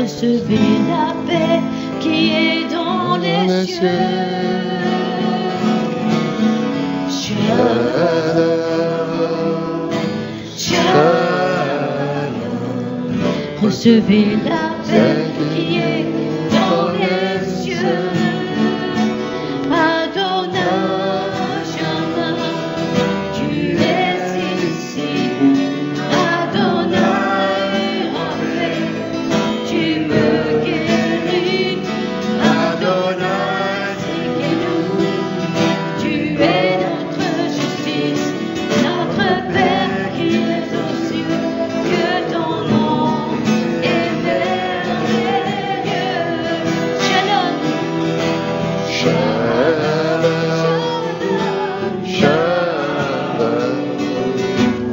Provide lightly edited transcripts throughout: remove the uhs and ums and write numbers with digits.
Recevez la paix qui est dans les cieux. Recevez la paix qui est dans les cieux. Adonai, Shammah, tu es ici. Adonai, Rapha, tu me guéris. Adonai, Tsidkenu, tu es notre justice, notre Père qui est aux cieux. Que ton nom est merveilleux. Shalom.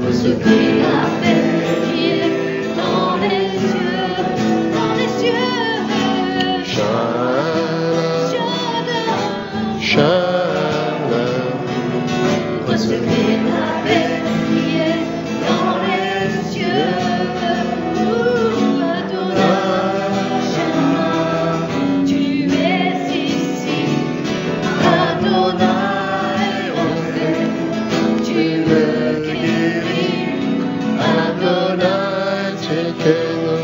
Recevez la paix qui est dans les cieux, dans les cieux. Recevez la paix qui est dans les cieux. Adonai, Shammah, tu es ici. Adonai, Rapha, tu me guéris. Adonai, Tsidkenu,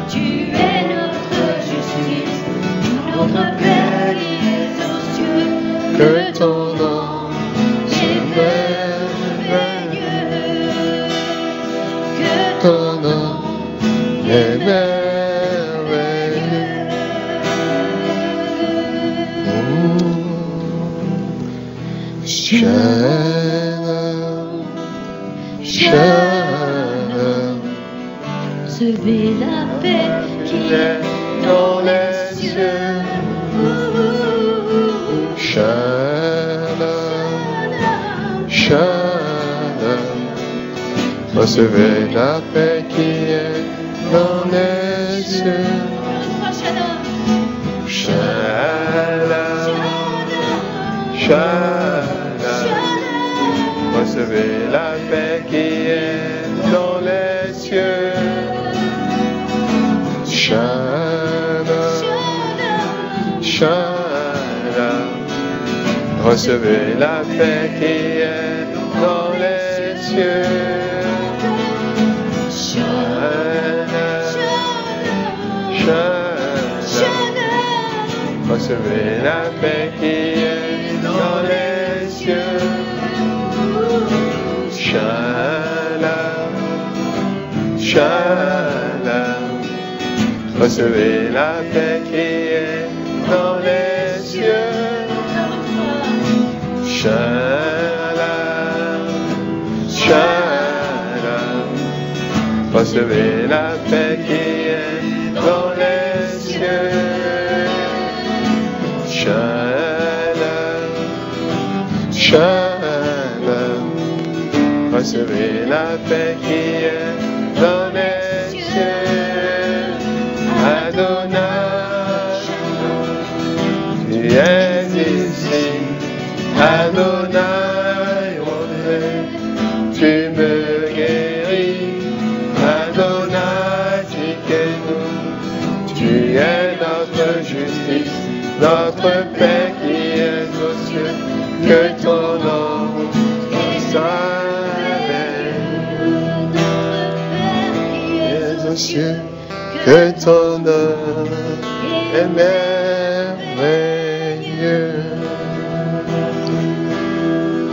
tu es notre justice, notre Père qui est aux cieux. Que ton nom est merveilleux. Que ton nom est merveilleux. Shalom, Shalom. Recevez la paix qui est dans les cieux. Shalom, Shalom. Recevez la paix qui est dans les cieux. Shalom, Shalom. Recevez la paix qui est dans les cieux. Shalom, Shalom. Recevez la paix qui est dans les cieux. Shalom, Shalom. Recevez la paix qui est dans les cieux. Shalom, Shalom. Recevez la paix qui est dans les cieux. Shalom, Shalom. Recevez la paix qui est dans les cieux. Shalom, Shalom. Recevez la paix qui est dans les cieux. Adonai, tu es ici. Adonai, tu me guéris. Adonai, Tsidkenu, tu es notre justice, notre Père qui est aux cieux. Que ton nom s'appelle, qui est aux cieux. Que ton nom est merveilleux.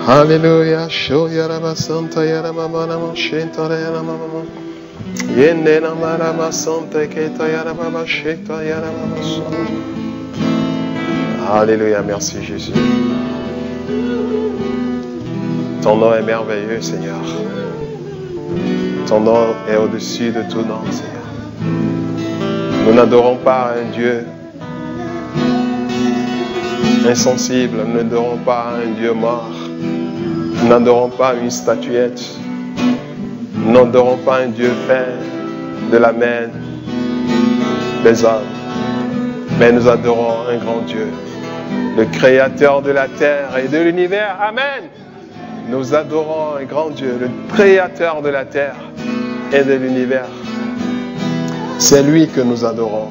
Alléluia. Show yarama santa yarama manama shenta yarama mama. Yende namara santa keta yarama sheta yarama. Alléluia. Merci Jésus. Ton nom est merveilleux, Seigneur. Ton nom est au-dessus de tout nom, Seigneur. Nous n'adorons pas un Dieu insensible, nous n'adorons pas un Dieu mort, nous n'adorons pas une statuette, nous n'adorons pas un Dieu fait de la main des hommes, mais nous adorons un grand Dieu, le Créateur de la terre et de l'univers. Amen. Nous adorons un grand Dieu, le Créateur de la terre et de l'univers. C'est lui que nous adorons.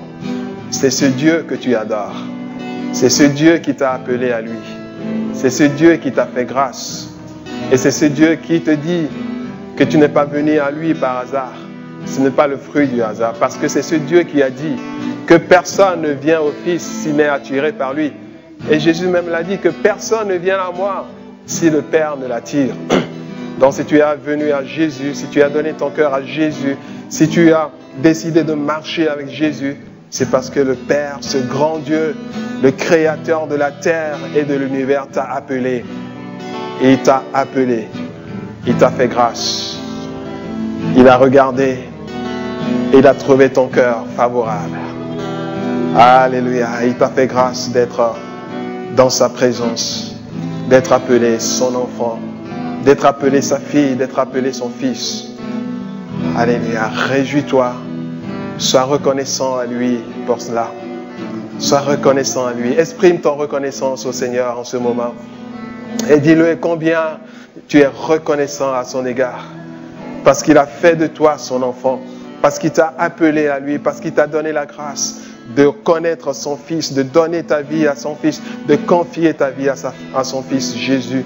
C'est ce Dieu que tu adores. C'est ce Dieu qui t'a appelé à lui. C'est ce Dieu qui t'a fait grâce. Et c'est ce Dieu qui te dit que tu n'es pas venu à lui par hasard. Ce n'est pas le fruit du hasard. Parce que c'est ce Dieu qui a dit que personne ne vient au Fils s'il n'est attiré par lui. Et Jésus même l'a dit que personne ne vient à moi si le Père ne l'attire. Donc si tu es venu à Jésus, si tu as donné ton cœur à Jésus, si tu as décidé de marcher avec Jésus, c'est parce que le Père, ce grand Dieu, le Créateur de la terre et de l'univers t'a appelé. Et il t'a appelé. Il t'a fait grâce. Il a regardé et il a trouvé ton cœur favorable. Alléluia. Il t'a fait grâce d'être dans sa présence, d'être appelé son enfant, d'être appelé sa fille, d'être appelé son fils. Alléluia. Réjouis-toi. Sois reconnaissant à lui pour cela. Sois reconnaissant à lui. Exprime ton reconnaissance au Seigneur en ce moment. Et dis-le combien tu es reconnaissant à son égard. Parce qu'il a fait de toi son enfant. Parce qu'il t'a appelé à lui. Parce qu'il t'a donné la grâce de connaître son fils, de donner ta vie à son fils, de confier ta vie à son fils Jésus.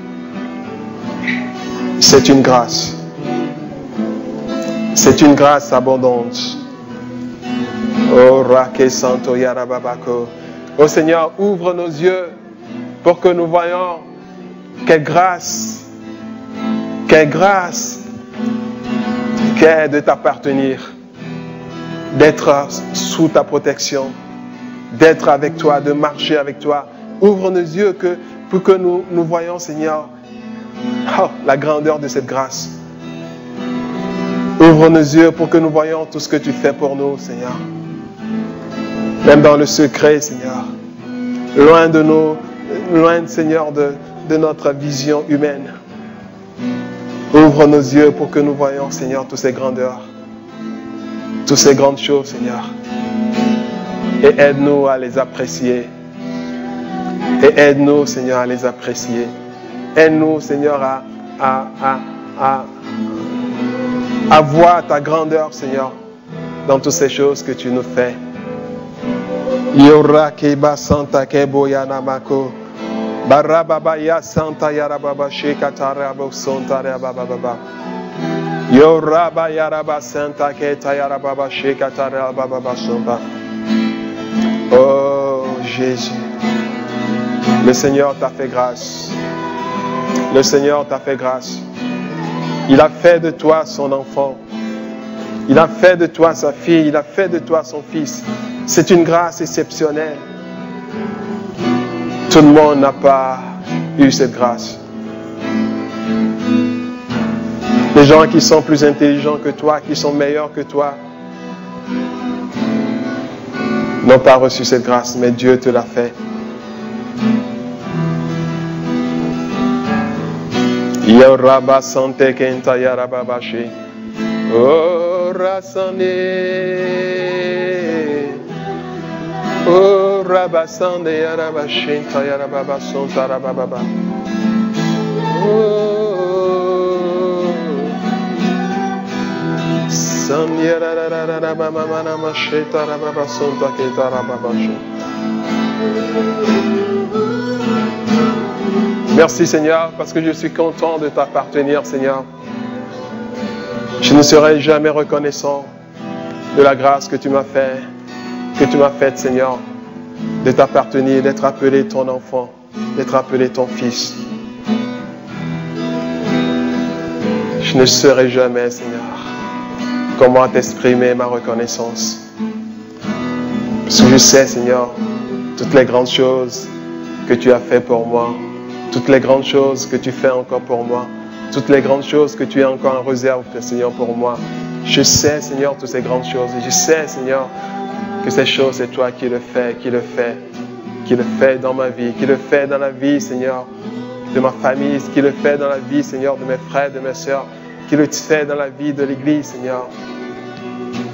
C'est une grâce. C'est une grâce abondante. Oh, Rake Santo Yarababako. Oh Seigneur, ouvre nos yeux pour que nous voyions quelle grâce qu'est de t'appartenir, d'être sous ta protection, d'être avec toi, de marcher avec toi. Ouvre nos yeux pour que nous voyions, Seigneur, la grandeur de cette grâce. Ouvre nos yeux pour que nous voyions tout ce que tu fais pour nous, Seigneur. Même dans le secret, Seigneur. Loin, Seigneur, de notre vision humaine. Ouvre nos yeux pour que nous voyions, Seigneur, toutes ces grandeurs. Toutes ces grandes choses, Seigneur. Et aide-nous à les apprécier. Et aide-nous, Seigneur, à les apprécier. Aide-nous, Seigneur, à voir ta grandeur, Seigneur, dans toutes ces choses que tu nous fais. Yora keba santa kebo yanamako. Barababa ya santa yarababa shekatarabo santa yarababa. Yoraba yaraba santa keta yarababa shekatarababa santa. Oh Jésus. Le Seigneur t'a fait grâce. Le Seigneur t'a fait grâce. Il a fait de toi son enfant. Il a fait de toi sa fille. Il a fait de toi son fils. C'est une grâce exceptionnelle. Tout le monde n'a pas eu cette grâce. Les gens qui sont plus intelligents que toi, qui sont meilleurs que toi, n'ont pas reçu cette grâce, mais Dieu te l'a fait. Yoraba sante kenta yarababashi. Oh rasane. Oh rabasande yarabashi ta yarababason tarababa. Oh san yararararabamana masheta rababason ta ketarababashi. Merci Seigneur, parce que je suis content de t'appartenir, Seigneur. Je ne serai jamais reconnaissant de la grâce que tu m'as faite, Seigneur, de t'appartenir, d'être appelé ton enfant, d'être appelé ton fils. Je ne saurais jamais, Seigneur, comment t'exprimer ma reconnaissance. Parce que je sais, Seigneur, toutes les grandes choses que tu as fait pour moi, toutes les grandes choses que tu fais encore pour moi, toutes les grandes choses que tu as encore en réserve, Seigneur, pour moi. Je sais, Seigneur, toutes ces grandes choses. Et je sais, Seigneur, que ces choses, c'est toi qui le fais dans ma vie, qui le fait dans la vie, Seigneur, de ma famille, qui le fait dans la vie, Seigneur, de mes frères, de mes sœurs, qui le fait dans la vie de l'Église, Seigneur,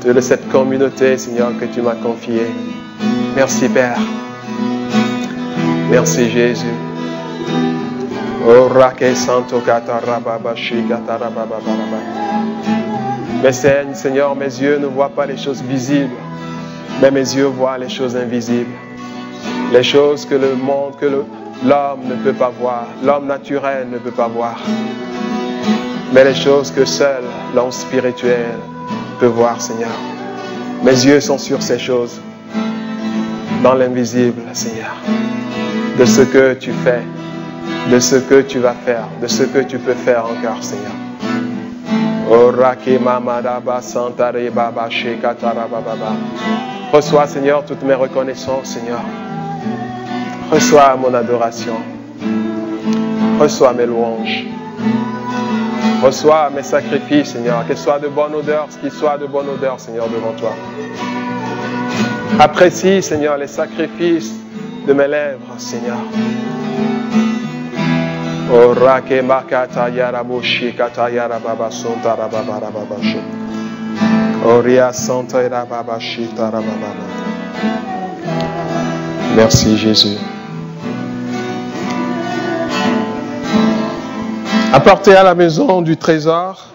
de cette communauté, Seigneur, que tu m'as confiée. Merci, Père. Merci Jésus. Oh, Rake Santo Katarababa Shikatarababa. Mais Seigneur, mes yeux ne voient pas les choses visibles, mais mes yeux voient les choses invisibles. Les choses que le monde, que l'homme ne peut pas voir, l'homme naturel ne peut pas voir. Mais les choses que seul l'homme spirituel peut voir, Seigneur. Mes yeux sont sur ces choses, dans l'invisible, Seigneur. De ce que tu fais, de ce que tu vas faire, de ce que tu peux faire encore, Seigneur. Reçois, Seigneur, toutes mes reconnaissances, Seigneur. Reçois mon adoration. Reçois mes louanges. Reçois mes sacrifices, Seigneur. Qu'ils soient de bonne odeur, qu'ils soient de bonne odeur, Seigneur, devant toi. Apprécie, Seigneur, les sacrifices de mes lèvres, Seigneur. Orake makata yaraboshi kata yarababa sonta rababa rababasho. Oria santa yarababashi tarababa. Merci Jésus. Apportez à la maison du trésor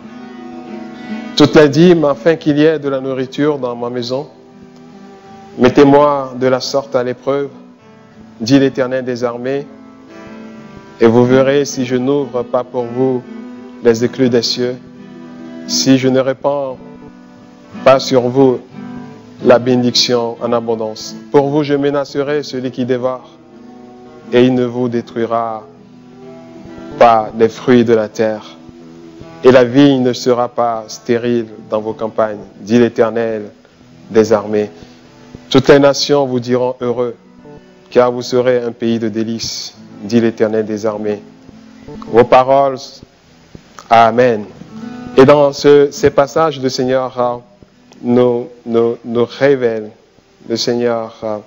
toutes les dîmes afin qu'il y ait de la nourriture dans ma maison. Mettez-moi de la sorte à l'épreuve, dit l'Éternel des armées, et vous verrez si je n'ouvre pas pour vous les écluses des cieux, si je ne répands pas sur vous la bénédiction en abondance. Pour vous, je menacerai celui qui dévore, et il ne vous détruira pas des fruits de la terre, et la vigne ne sera pas stérile dans vos campagnes, dit l'Éternel des armées. Toutes les nations vous diront heureux, car vous serez un pays de délices, dit l'Éternel des armées. Vos paroles, Amen. Et dans ces passages, le Seigneur nous révèle, le Seigneur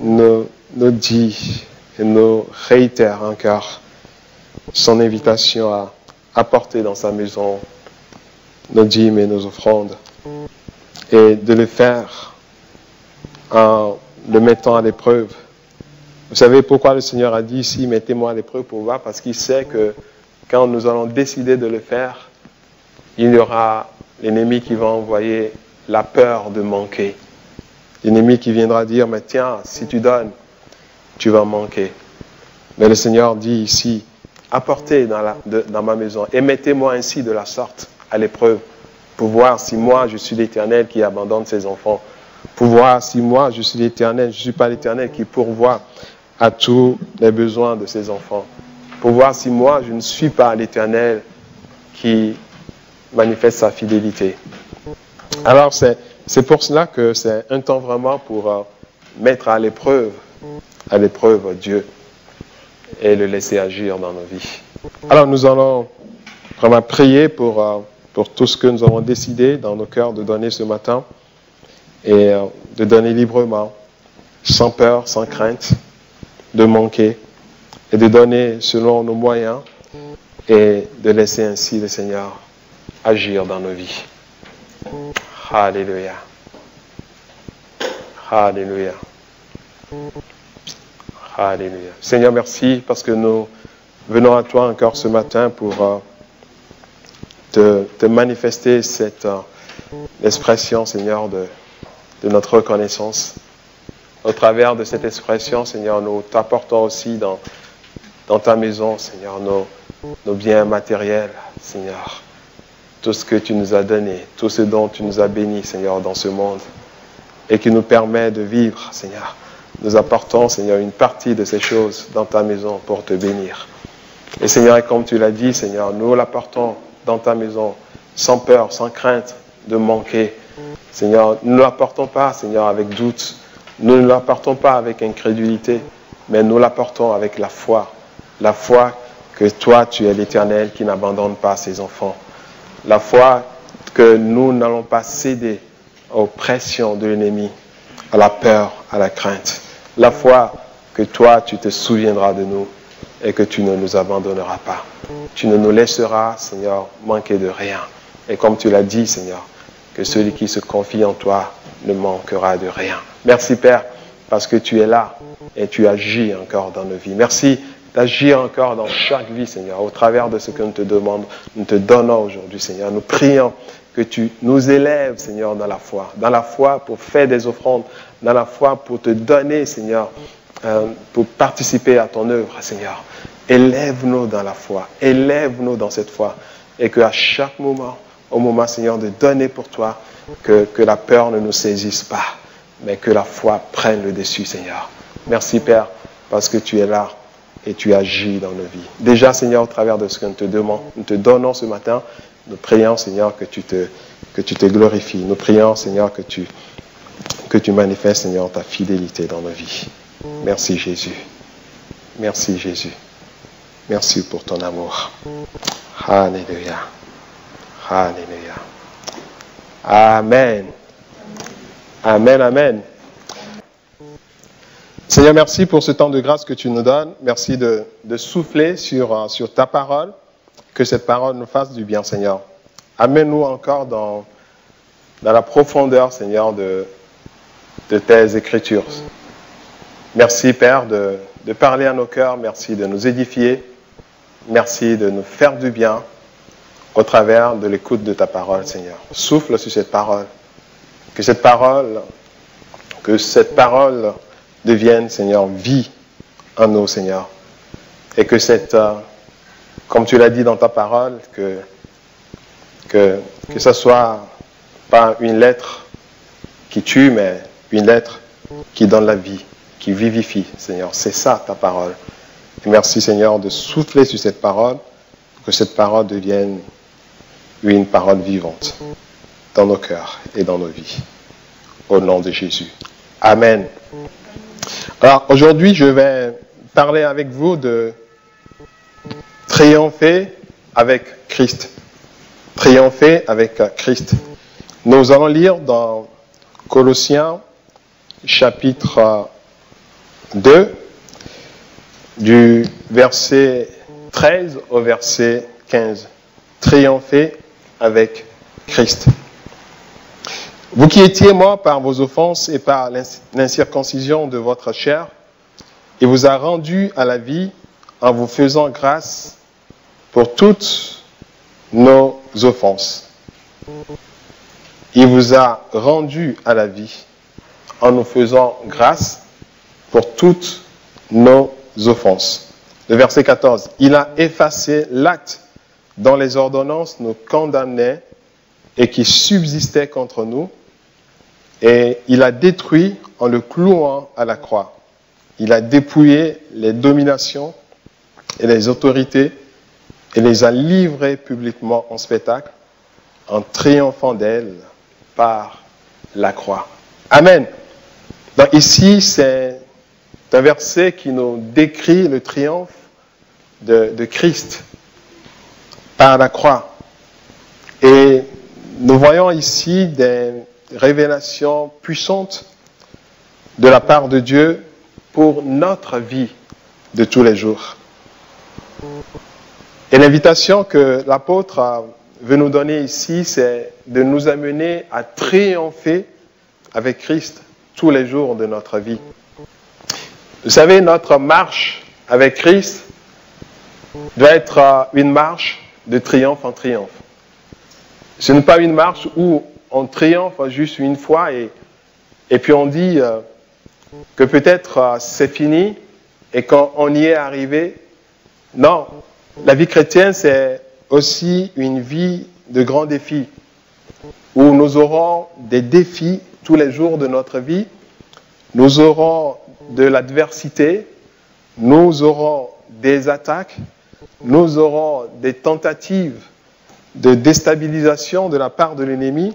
nous dit et nous réitère encore son invitation à apporter dans sa maison nos dîmes et nos offrandes, et de le faire en le mettant à l'épreuve. Vous savez pourquoi le Seigneur a dit ici, mettez-moi à l'épreuve pour voir? Parce qu'il sait que quand nous allons décider de le faire, il y aura l'ennemi qui va envoyer la peur de manquer. L'ennemi qui viendra dire, mais tiens, si tu donnes, tu vas manquer. Mais le Seigneur dit ici, apportez dans ma maison et mettez-moi ainsi de la sorte à l'épreuve pour voir si moi je suis l'Éternel qui abandonne ses enfants, pour voir si moi je suis l'Éternel, je ne suis pas l'Éternel qui pourvoit à tous les besoins de ses enfants, pour voir si moi je ne suis pas l'Éternel qui manifeste sa fidélité. Alors c'est pour cela que c'est un temps vraiment pour mettre à l'épreuve Dieu et le laisser agir dans nos vies. Alors nous allons vraiment prier pour tout ce que nous avons décidé dans nos cœurs de donner ce matin, et de donner librement, sans peur, sans crainte de manquer, et de donner selon nos moyens, et de laisser ainsi le Seigneur agir dans nos vies. Alléluia. Alléluia. Alléluia. Seigneur, merci parce que nous venons à toi encore ce matin pour te manifester cette expression, Seigneur, de notre reconnaissance. Au travers de cette expression, Seigneur, nous t'apportons aussi dans ta maison, Seigneur, nos biens matériels, Seigneur. Tout ce que tu nous as donné, tout ce dont tu nous as bénis, Seigneur, dans ce monde, et qui nous permet de vivre, Seigneur. Nous apportons, Seigneur, une partie de ces choses dans ta maison pour te bénir. Et Seigneur, et comme tu l'as dit, Seigneur, nous l'apportons dans ta maison sans peur, sans crainte de manquer. Seigneur, nous ne l'apportons pas, Seigneur, avec doute. Nous ne l'apportons pas avec incrédulité, mais nous l'apportons avec la foi. La foi que toi, tu es l'Éternel qui n'abandonne pas ses enfants. La foi que nous n'allons pas céder aux pressions de l'ennemi, à la peur, à la crainte. La foi que toi, tu te souviendras de nous et que tu ne nous abandonneras pas. Tu ne nous laisseras, Seigneur, manquer de rien. Et comme tu l'as dit, Seigneur, que celui qui se confie en toi ne manquera de rien. Merci, Père, parce que tu es là et tu agis encore dans nos vies. Merci d'agir encore dans chaque vie, Seigneur, au travers de ce que nous te demandons, nous te donnons aujourd'hui, Seigneur. Nous prions que tu nous élèves, Seigneur, dans la foi pour faire des offrandes, dans la foi pour te donner, Seigneur, pour participer à ton œuvre, Seigneur. Élève-nous dans la foi, élève-nous dans cette foi, et qu'à chaque moment, au moment, Seigneur, de donner pour toi, que la peur ne nous saisisse pas, mais que la foi prenne le dessus, Seigneur. Merci, Père, parce que tu es là et tu agis dans nos vies. Déjà, Seigneur, au travers de ce que nous te demandons, nous te donnons ce matin, nous prions, Seigneur, que tu te glorifies. Nous prions, Seigneur, que tu manifestes, Seigneur, ta fidélité dans nos vies. Merci, Jésus. Merci, Jésus. Merci pour ton amour. Alléluia. Alléluia. Amen. Amen, amen. Seigneur, merci pour ce temps de grâce que tu nous donnes. Merci de souffler sur ta parole. Que cette parole nous fasse du bien, Seigneur. Amène-nous encore dans la profondeur, Seigneur, de tes Écritures. Merci, Père, de parler à nos cœurs. Merci de nous édifier. Merci de nous faire du bien au travers de l'écoute de ta parole, Seigneur. Souffle sur cette parole. Que cette parole devienne, Seigneur, vie en nous, Seigneur. Et que comme tu l'as dit dans ta parole, que ce soit pas une lettre qui tue, mais une lettre qui donne la vie, qui vivifie, Seigneur. C'est ça ta parole. Et merci, Seigneur, de souffler sur cette parole, pour que cette parole devienne une parole vivante dans nos cœurs et dans nos vies. Au nom de Jésus. Amen. Alors, aujourd'hui, je vais parler avec vous de triompher avec Christ. Triompher avec Christ. Nous allons lire dans Colossiens, chapitre 2, du verset 13 au verset 15. Triompher avec Christ. Vous qui étiez morts par vos offenses et par l'incirconcision de votre chair, il vous a rendu à la vie en vous faisant grâce pour toutes nos offenses. Il vous a rendu à la vie en nous faisant grâce pour toutes nos offenses. Le verset 14. Il a effacé l'acte dont les ordonnances nous condamnaient et qui subsistait contre nous, et il a détruit en le clouant à la croix. Il a dépouillé les dominations et les autorités et les a livrées publiquement en spectacle en triomphant d'elles par la croix. Amen. Donc ici, c'est un verset qui nous décrit le triomphe de Christ par la croix. Et nous voyons ici des révélations puissantes de la part de Dieu pour notre vie de tous les jours. Et l'invitation que l'apôtre veut nous donner ici, c'est de nous amener à triompher avec Christ tous les jours de notre vie. Vous savez, notre marche avec Christ doit être une marche de triomphe en triomphe. Ce n'est pas une marche où on triomphe juste une fois et puis on dit que peut-être c'est fini et qu'on y est arrivé. Non, la vie chrétienne, c'est aussi une vie de grands défis où nous aurons des défis tous les jours de notre vie. Nous aurons de l'adversité, nous aurons des attaques, nous aurons des tentatives de déstabilisation de la part de l'ennemi.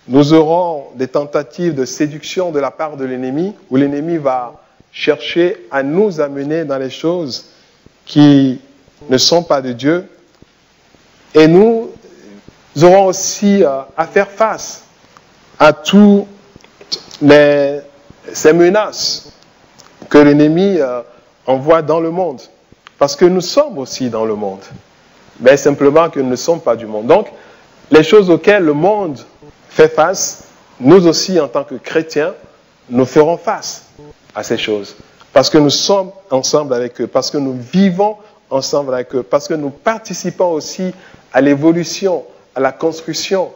Nous aurons des tentatives de séduction de la part de l'ennemi, où l'ennemi va chercher à nous amener dans les choses qui ne sont pas de Dieu. Et nous aurons aussi à faire face à toutes ces menaces que l'ennemi envoie dans le monde. Parce que nous sommes aussi dans le monde. Mais simplement que nous ne sommes pas du monde. Donc, les choses auxquelles le monde fait face, nous aussi en tant que chrétiens, nous ferons face à ces choses. Parce que nous sommes ensemble avec eux, parce que nous vivons ensemble avec eux, parce que nous participons aussi à l'évolution, à la construction,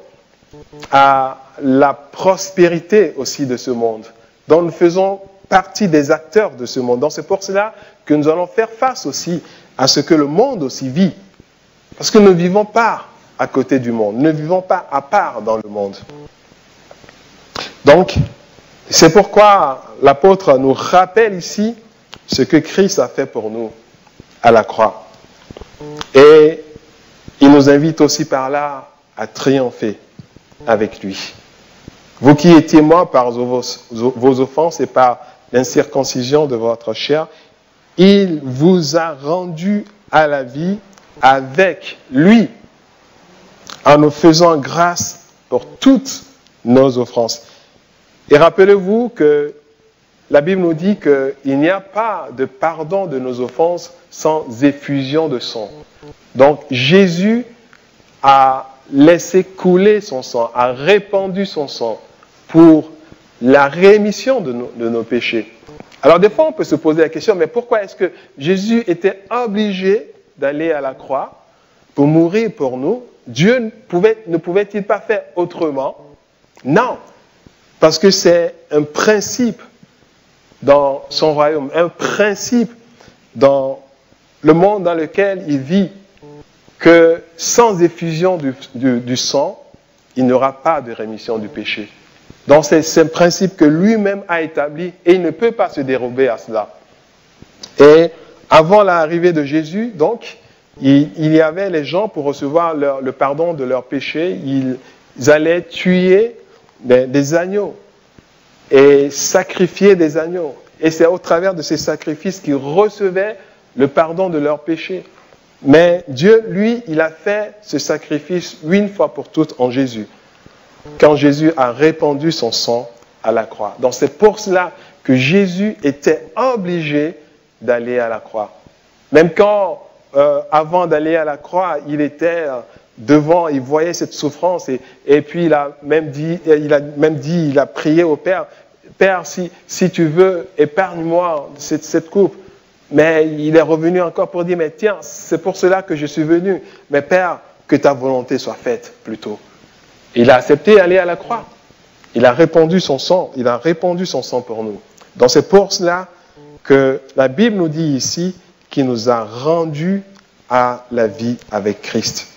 à la prospérité aussi de ce monde. Donc nous faisons partie des acteurs de ce monde. Donc c'est pour cela que nous allons faire face aussi à ce que le monde aussi vit. Parce que nous ne vivons pas à côté du monde, nous ne vivons pas à part dans le monde. Donc, c'est pourquoi l'apôtre nous rappelle ici ce que Christ a fait pour nous à la croix. Et il nous invite aussi par là à triompher avec lui. Vous qui étiez morts par vos offenses et par l'incirconcision de votre chair, il vous a rendus à la vie avec lui, en nous faisant grâce pour toutes nos offenses. Et rappelez-vous que la Bible nous dit qu'il n'y a pas de pardon de nos offenses sans effusion de sang. Donc Jésus a laissé couler son sang, a répandu son sang pour la rémission de nos péchés. Alors des fois on peut se poser la question, mais pourquoi est-ce que Jésus était obligé d'aller à la croix pour mourir pour nous? Dieu ne pouvait-il pas faire autrement? Non, parce que c'est un principe dans son royaume, un principe dans le monde dans lequel il vit, que sans effusion du sang, il n'y aura pas de rémission du péché. Donc c'est un principe que lui-même a établi et il ne peut pas se dérober à cela. Et avant l'arrivée de Jésus, donc, il y avait les gens pour recevoir le pardon de leurs péchés, ils allaient tuer des agneaux et sacrifier des agneaux. Et c'est au travers de ces sacrifices qu'ils recevaient le pardon de leurs péchés. Mais Dieu, lui, il a fait ce sacrifice une fois pour toutes en Jésus, quand Jésus a répandu son sang à la croix. Donc c'est pour cela que Jésus était obligé d'aller à la croix. Même quand, avant d'aller à la croix, il était devant, il voyait cette souffrance et puis il a prié au Père, Père, si tu veux, épargne-moi cette coupe. Mais il est revenu encore pour dire, mais tiens, c'est pour cela que je suis venu. Mais Père, que ta volonté soit faite plutôt. Il a accepté d'aller à la croix. Il a répandu son sang. Il a répandu son sang pour nous. Donc c'est pour cela que la Bible nous dit ici qu'il nous a rendus à la vie avec Christ.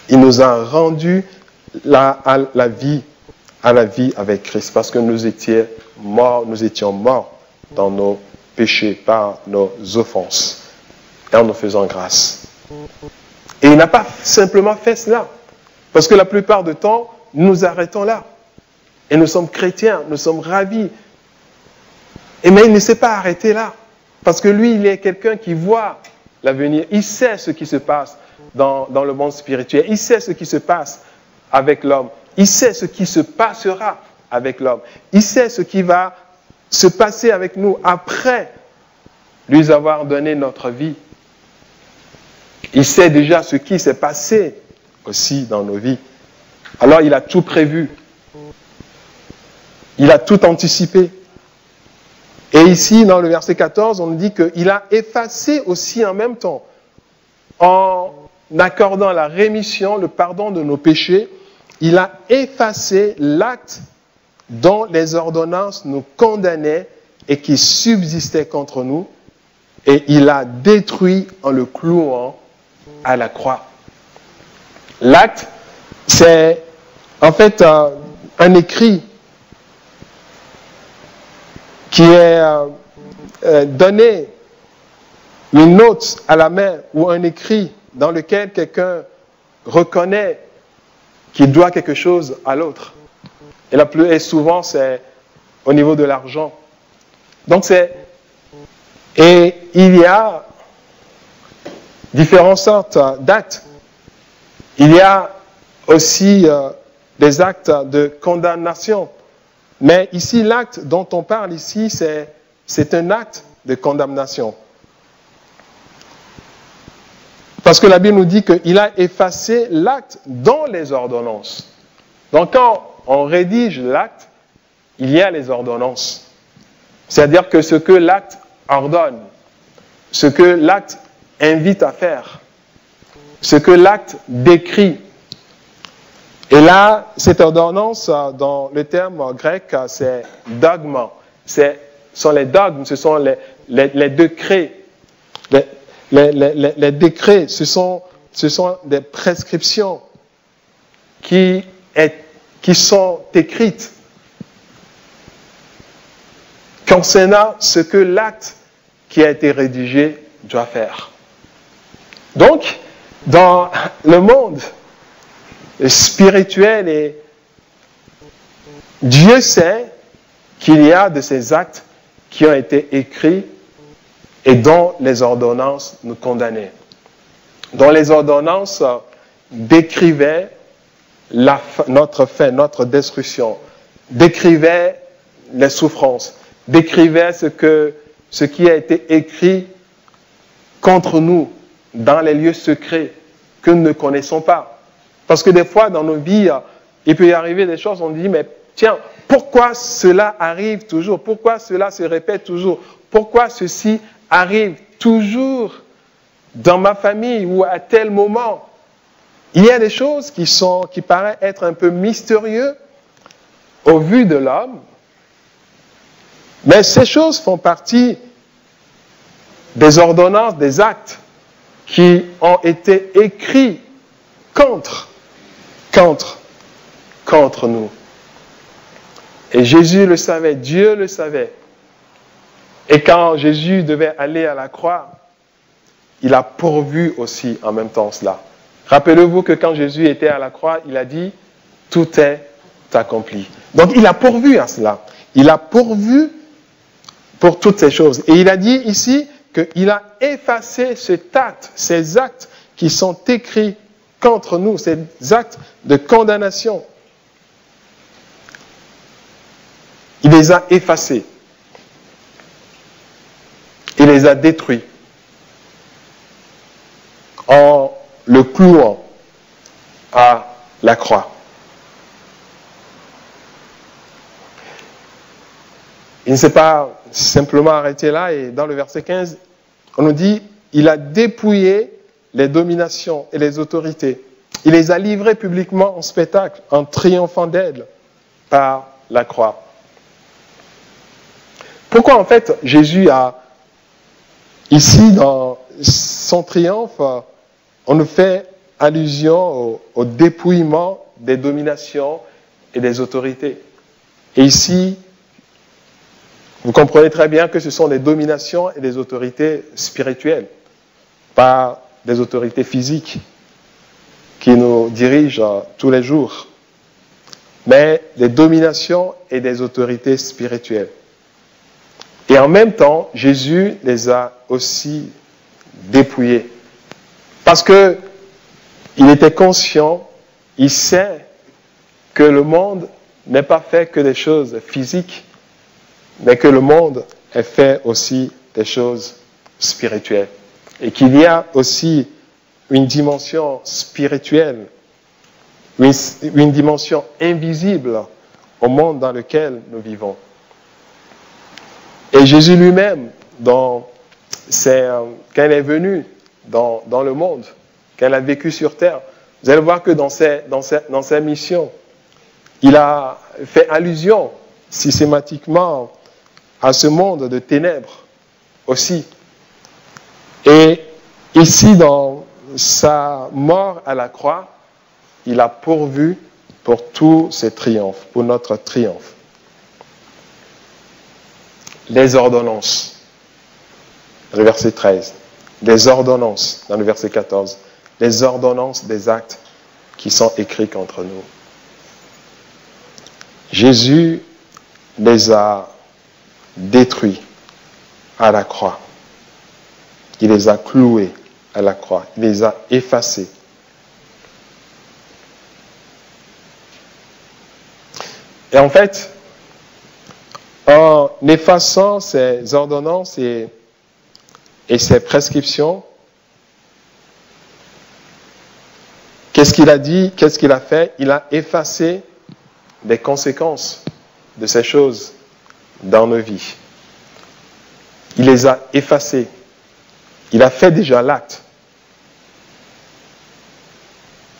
Il nous a rendus à la vie avec Christ. Parce que nous étions morts dans nos péchés, par nos offenses, et en nous faisant grâce. Et il n'a pas simplement fait cela, parce que la plupart du temps, nous nous arrêtons là. Et nous sommes chrétiens, nous sommes ravis. Mais il ne s'est pas arrêté là, parce que lui, il est quelqu'un qui voit l'avenir. Il sait ce qui se passe dans le monde spirituel. Il sait ce qui se passe avec l'homme. Il sait ce qui se passera avec l'homme. Il sait ce qui va se passer avec nous après lui avoir donné notre vie. Il sait déjà ce qui s'est passé aussi dans nos vies. Alors il a tout prévu. Il a tout anticipé. Et ici, dans le verset 14, on nous dit qu'il a effacé aussi en même temps, en accordant la rémission, le pardon de nos péchés, il a effacé l'acte dont les ordonnances nous condamnaient et qui subsistait contre nous, et il a détruit en le clouant à la croix. L'acte, c'est en fait un écrit qui est donné, une note à la main ou un écrit dans lequel quelqu'un reconnaît qu'il doit quelque chose à l'autre. Et souvent, c'est au niveau de l'argent. Donc, et il y a différentes sortes d'actes. Il y a aussi des actes de condamnation. Mais ici, l'acte dont on parle ici, c'est un acte de condamnation. Parce que la Bible nous dit qu'il a effacé l'acte dans les ordonnances. Donc quand on rédige l'acte, il y a les ordonnances. C'est-à-dire que ce que l'acte ordonne, ce que l'acte invite à faire, ce que l'acte décrit. Et là, cette ordonnance, dans le terme grec, c'est dogma. Ce sont les dogmes, ce sont les décrets. Les décrets, ce sont des prescriptions qui sont écrites concernant ce que l'acte qui a été rédigé doit faire. Donc, dans le monde spirituel, et Dieu sait qu'il y a de ces actes qui ont été écrits et dont les ordonnances nous condamnaient. Dont les ordonnances décrivaient notre fin, notre destruction, décrivaient les souffrances, décrivaient ce qui a été écrit contre nous dans les lieux secrets que nous ne connaissons pas. Parce que des fois, dans nos vies, il peut y arriver des choses, on dit, mais tiens, pourquoi cela arrive toujours? Pourquoi cela se répète toujours? Pourquoi ceci arrive toujours dans ma famille ou à tel moment? Il y a des choses qui paraissent être un peu mystérieuses au vu de l'homme, mais ces choses font partie des ordonnances, des actes qui ont été écrits contre nous. Et Jésus le savait, Dieu le savait. Et quand Jésus devait aller à la croix, il a pourvu aussi en même temps cela. Rappelez-vous que quand Jésus était à la croix, il a dit, tout est accompli. Donc il a pourvu à cela. Il a pourvu pour toutes ces choses. Et il a dit ici qu'il a effacé ces actes qui sont écrits contre nous, ces actes de condamnation. Il les a effacés. Il les a détruits en le clouant à la croix. Il ne s'est pas simplement arrêté là, et dans le verset 15, on nous dit, il a dépouillé les dominations et les autorités. Il les a livrées publiquement en spectacle, en triomphant d'elles par la croix. Pourquoi en fait Jésus a, ici dans son triomphe, on nous fait allusion au dépouillement des dominations et des autorités. Et ici, vous comprenez très bien que ce sont des dominations et des autorités spirituelles, pas des autorités physiques qui nous dirigent tous les jours, mais des dominations et des autorités spirituelles. Et en même temps, Jésus les a aussi dépouillés. Parce que il était conscient, il sait que le monde n'est pas fait que des choses physiques, mais que le monde est fait aussi des choses spirituelles. Et qu'il y a aussi une dimension spirituelle, une dimension invisible au monde dans lequel nous vivons. Et Jésus lui-même, quand il est venu dans le monde, quand il a vécu sur terre, vous allez voir que dans sa mission, il a fait allusion systématiquement à ce monde de ténèbres aussi. Et ici, dans sa mort à la croix, il a pourvu pour tous ces triomphes, pour notre triomphe. Les ordonnances, dans le verset 13. Les ordonnances, dans le verset 14. Les ordonnances des actes qui sont écrits contre nous. Jésus les a détruits à la croix. Il les a cloués à la croix. Il les a effacés. Et en fait, en effaçant ces ordonnances et ces prescriptions, qu'est-ce qu'il a dit? Qu'est-ce qu'il a fait? Il a effacé les conséquences de ces choses dans nos vies. Il les a effacées. Il a fait déjà l'acte.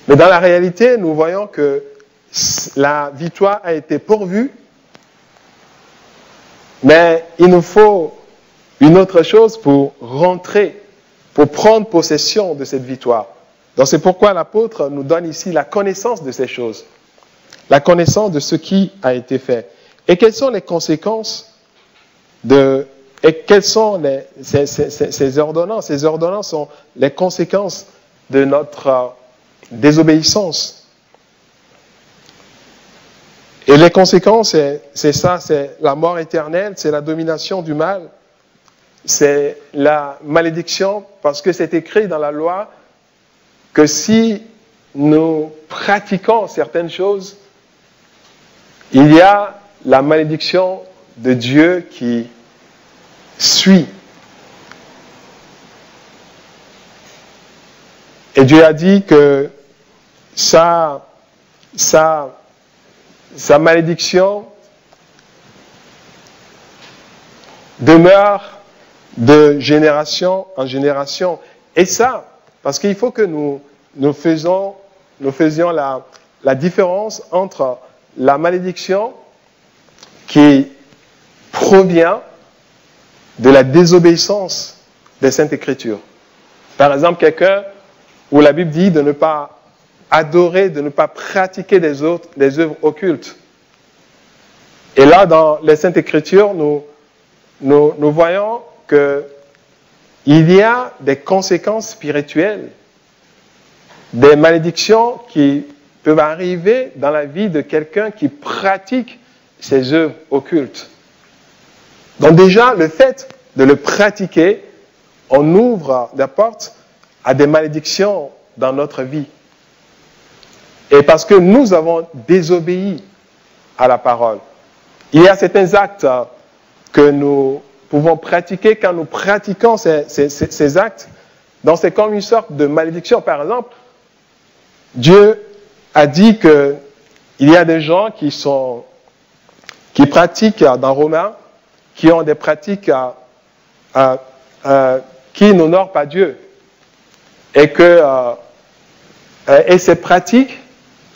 Mais dans la réalité, nous voyons que la victoire a été pourvue, mais il nous faut une autre chose pour rentrer, pour prendre possession de cette victoire. Donc c'est pourquoi l'apôtre nous donne ici la connaissance de ces choses, la connaissance de ce qui a été fait. Et quelles sont les conséquences et quelles sont ces ordonnances? Ces ordonnances sont les conséquences de notre désobéissance. Et les conséquences, c'est ça, c'est la mort éternelle, c'est la domination du mal, c'est la malédiction, parce que c'est écrit dans la loi que si nous pratiquons certaines choses, il y a la malédiction de Dieu qui suit. Et Dieu a dit que sa malédiction demeure de génération en génération. Et ça, parce qu'il faut que nous faisions la différence entre la malédiction qui provient de la désobéissance des Saintes Écritures. Par exemple, quelqu'un où la Bible dit de ne pas adorer, de ne pas pratiquer des œuvres occultes. Et là, dans les Saintes Écritures, nous voyons qu'il y a des conséquences spirituelles, des malédictions qui peuvent arriver dans la vie de quelqu'un qui pratique ces œuvres occultes. Donc déjà, le fait de le pratiquer, on ouvre la porte à des malédictions dans notre vie. Et parce que nous avons désobéi à la parole. Il y a certains actes que nous pouvons pratiquer. Quand nous pratiquons ces actes, donc c'est comme une sorte de malédiction. Par exemple, Dieu a dit qu'il y a des gens qui pratiquent dans Romains, qui ont des pratiques qui n'honorent pas Dieu. Et ces pratiques,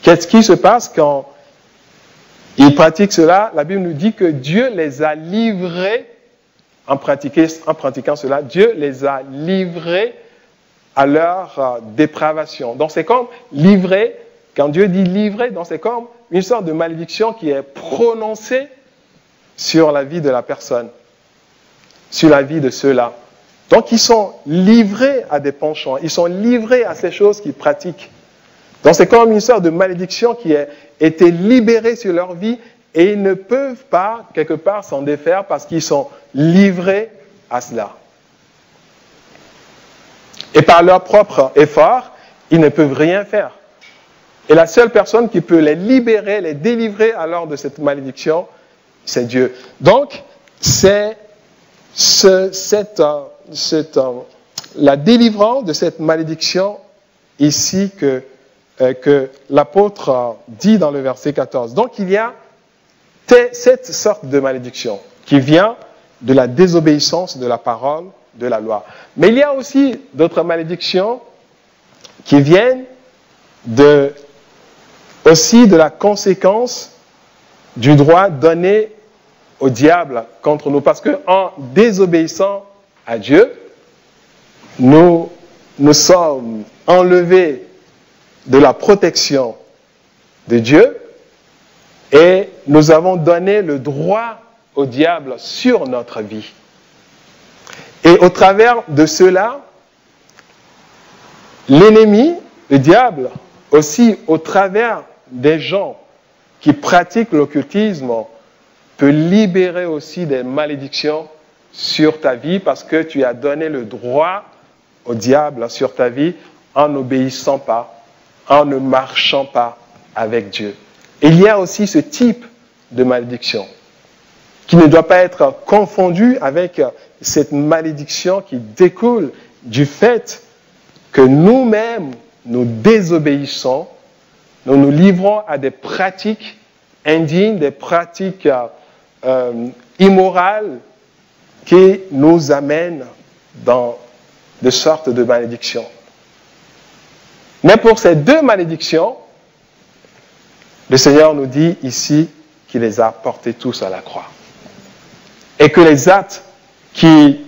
qu'est-ce qui se passe quand ils pratiquent cela? La Bible nous dit que Dieu les a livrés, en pratiquant cela, Dieu les a livrés à leur dépravation. Donc c'est comme livré, quand Dieu dit livré, donc c'est comme une sorte de malédiction qui est prononcée sur la vie de la personne, sur la vie de ceux-là. Donc ils sont livrés à des penchants, ils sont livrés à ces choses qu'ils pratiquent. Donc c'est comme une sorte de malédiction qui a été libérée sur leur vie et ils ne peuvent pas, quelque part, s'en défaire parce qu'ils sont livrés à cela. Et par leur propre effort, ils ne peuvent rien faire. Et la seule personne qui peut les libérer, les délivrer alors de cette malédiction, c'est Dieu. Donc, c'est la délivrance de cette malédiction ici que l'apôtre dit dans le verset 14. Donc, il y a cette sorte de malédiction qui vient de la désobéissance de la parole de la loi. Mais il y a aussi d'autres malédictions qui viennent aussi de la conséquence du droit donné au diable contre nous. Parce qu'en désobéissant à Dieu, nous sommes enlevés de la protection de Dieu et nous avons donné le droit au diable sur notre vie. Et au travers de cela, l'ennemi, le diable, aussi au travers des gens qui pratiquent l'occultisme, peut libérer aussi des malédictions sur ta vie parce que tu as donné le droit au diable sur ta vie en n'obéissant pas, en ne marchant pas avec Dieu. Et il y a aussi ce type de malédiction qui ne doit pas être confondu avec cette malédiction qui découle du fait que nous-mêmes, nous désobéissons, nous nous livrons à des pratiques indignes, des pratiques immorales qui nous amènent dans de sortes de malédictions. Mais pour ces deux malédictions, le Seigneur nous dit ici qu'il les a portés tous à la croix. Et que les actes qui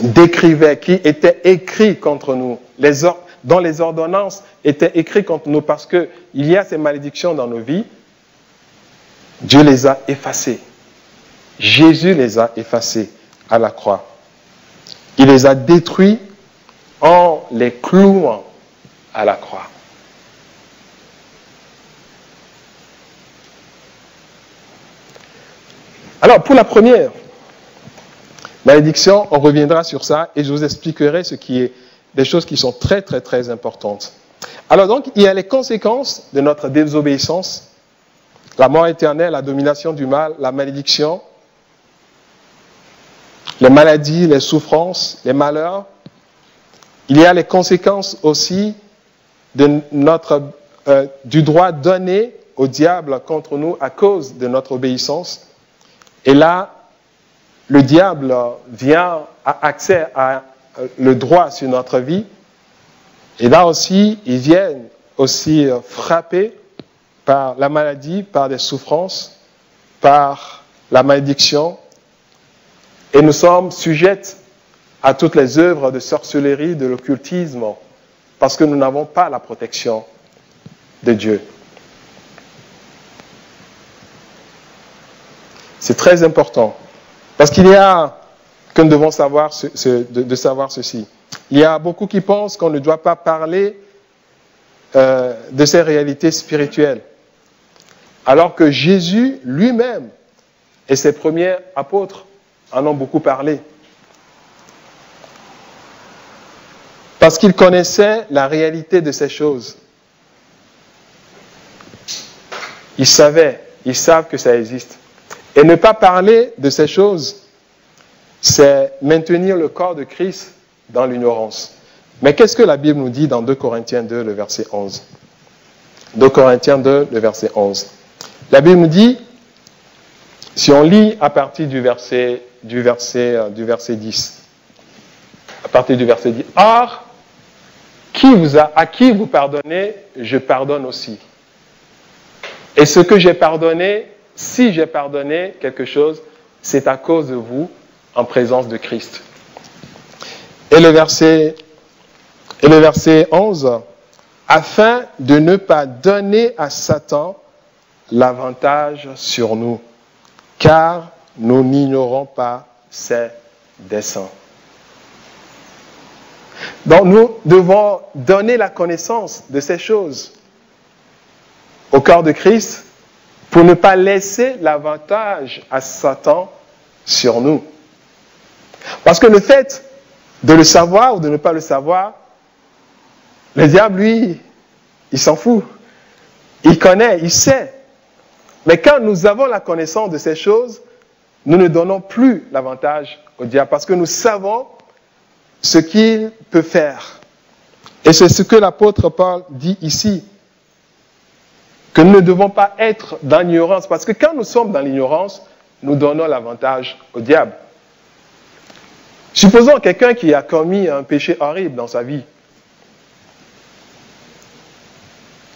décrivaient, qui étaient écrits contre nous, dont les ordonnances étaient écrites contre nous parce qu'il y a ces malédictions dans nos vies, Dieu les a effacées. Jésus les a effacées à la croix. Il les a détruits en les clouant à la croix. Alors, pour la première malédiction, on reviendra sur ça et je vous expliquerai ce qui est des choses qui sont très, très, très importantes. Alors donc, il y a les conséquences de notre désobéissance, la mort éternelle, la domination du mal, la malédiction, les maladies, les souffrances, les malheurs. Il y a les conséquences aussi de du droit donné au diable contre nous à cause de notre obéissance. Et là, le diable vient à accès à le droit sur notre vie. Et là aussi, ils viennent aussi frapper par la maladie, par des souffrances, par la malédiction. Et nous sommes sujets à toutes les œuvres de sorcellerie, de l'occultisme, parce que nous n'avons pas la protection de Dieu. C'est très important. Parce qu'il y a, que nous devons savoir de savoir ceci. Il y a beaucoup qui pensent qu'on ne doit pas parler de ces réalités spirituelles. Alors que Jésus lui-même et ses premiers apôtres en ont beaucoup parlé. Parce qu'ils connaissaient la réalité de ces choses. Ils savent que ça existe. Et ne pas parler de ces choses, c'est maintenir le corps de Christ dans l'ignorance. Mais qu'est-ce que la Bible nous dit dans 2 Corinthiens 2, le verset 11 ? 2 Corinthiens 2, le verset 11. La Bible nous dit, si on lit à partir du verset 10, à partir du verset 10, « Or, à qui vous pardonnez, je pardonne aussi. Et ce que j'ai pardonné, si j'ai pardonné quelque chose, c'est à cause de vous, en présence de Christ. » Et le verset 11, « Afin de ne pas donner à Satan l'avantage sur nous, car nous n'ignorons pas ses desseins. » Donc nous devons donner la connaissance de ces choses au corps de Christ pour ne pas laisser l'avantage à Satan sur nous. Parce que le fait de le savoir ou de ne pas le savoir, le diable, lui, il s'en fout. Il connaît, il sait. Mais quand nous avons la connaissance de ces choses, nous ne donnons plus l'avantage au diable parce que nous savons ce qu'il peut faire. Et c'est ce que l'apôtre Paul dit ici, que nous ne devons pas être dans l'ignorance, parce que quand nous sommes dans l'ignorance, nous donnons l'avantage au diable. Supposons quelqu'un qui a commis un péché horrible dans sa vie,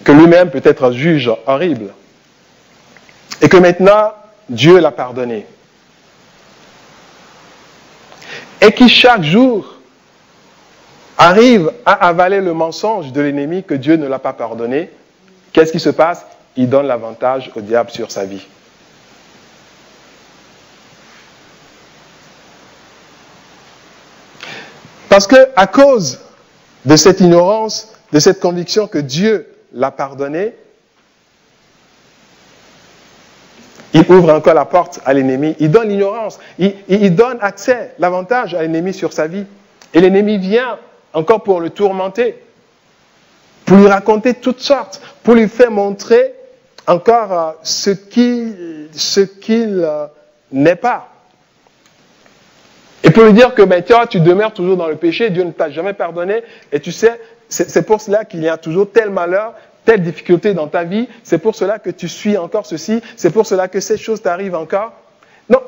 que lui-même peut être un juge horrible, et que maintenant, Dieu l'a pardonné. Et qui chaque jour arrive à avaler le mensonge de l'ennemi que Dieu ne l'a pas pardonné, qu'est-ce qui se passe? Il donne l'avantage au diable sur sa vie. Parce qu'à cause de cette ignorance, de cette conviction que Dieu l'a pardonné, il ouvre encore la porte à l'ennemi. Il donne l'ignorance. Il donne accès, l'avantage à l'ennemi sur sa vie. Et l'ennemi vient encore pour le tourmenter, pour lui raconter toutes sortes, pour lui faire montrer encore ce qu'il n'est pas. Et pour lui dire que tu demeures toujours dans le péché, Dieu ne t'a jamais pardonné, et tu sais, c'est pour cela qu'il y a toujours tel malheur, telle difficulté dans ta vie, c'est pour cela que tu suis encore ceci, c'est pour cela que ces choses t'arrivent encore. Non,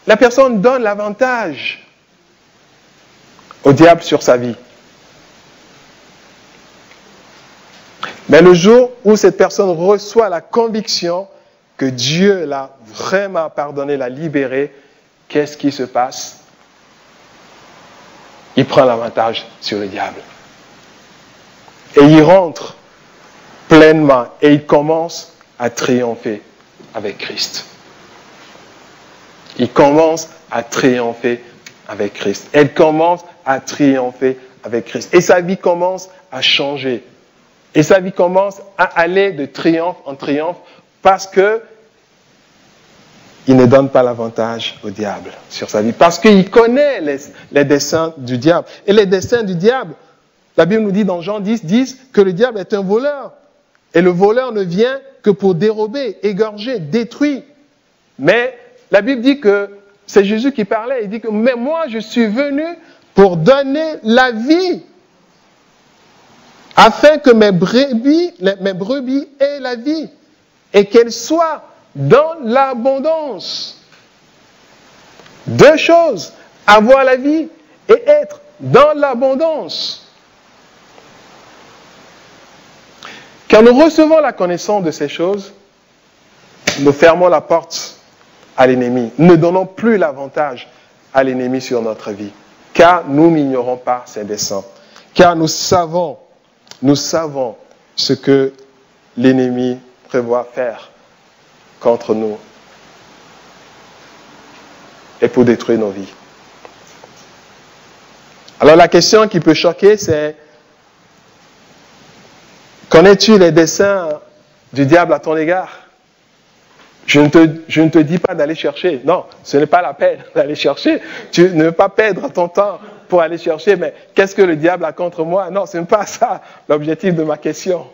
la personne donne l'avantage au diable sur sa vie. Mais le jour où cette personne reçoit la conviction que Dieu l'a vraiment pardonné, l'a libéré, qu'est-ce qui se passe? Il prend l'avantage sur le diable. Et il rentre pleinement et il commence à triompher avec Christ. Il commence à triompher avec Christ. Elle commence à triompher avec Christ. Et sa vie commence à changer. Et sa vie commence à aller de triomphe en triomphe parce que il ne donne pas l'avantage au diable sur sa vie. Parce qu'il connaît les desseins du diable. Et les desseins du diable, la Bible nous dit dans Jean 10 que le diable est un voleur. Et le voleur ne vient que pour dérober, égorger, détruire. Mais la Bible dit que c'est Jésus qui parlait. Il dit que mais moi je suis venu pour donner la vie. Afin que mes brebis aient la vie et qu'elles soient dans l'abondance. Deux choses, avoir la vie et être dans l'abondance. Quand nous recevons la connaissance de ces choses, nous fermons la porte à l'ennemi. Nous ne donnons plus l'avantage à l'ennemi sur notre vie, car nous n'ignorons pas ses desseins. Car nous savons ce que l'ennemi prévoit faire contre nous et pour détruire nos vies. Alors la question qui peut choquer, c'est: connais-tu les desseins du diable à ton égard? Je ne te dis pas d'aller chercher. Non, ce n'est pas la peine d'aller chercher. Tu ne veux pas perdre ton temps pour aller chercher, mais qu'est-ce que le diable a contre moi? Non, ce n'est pas ça l'objectif de ma question.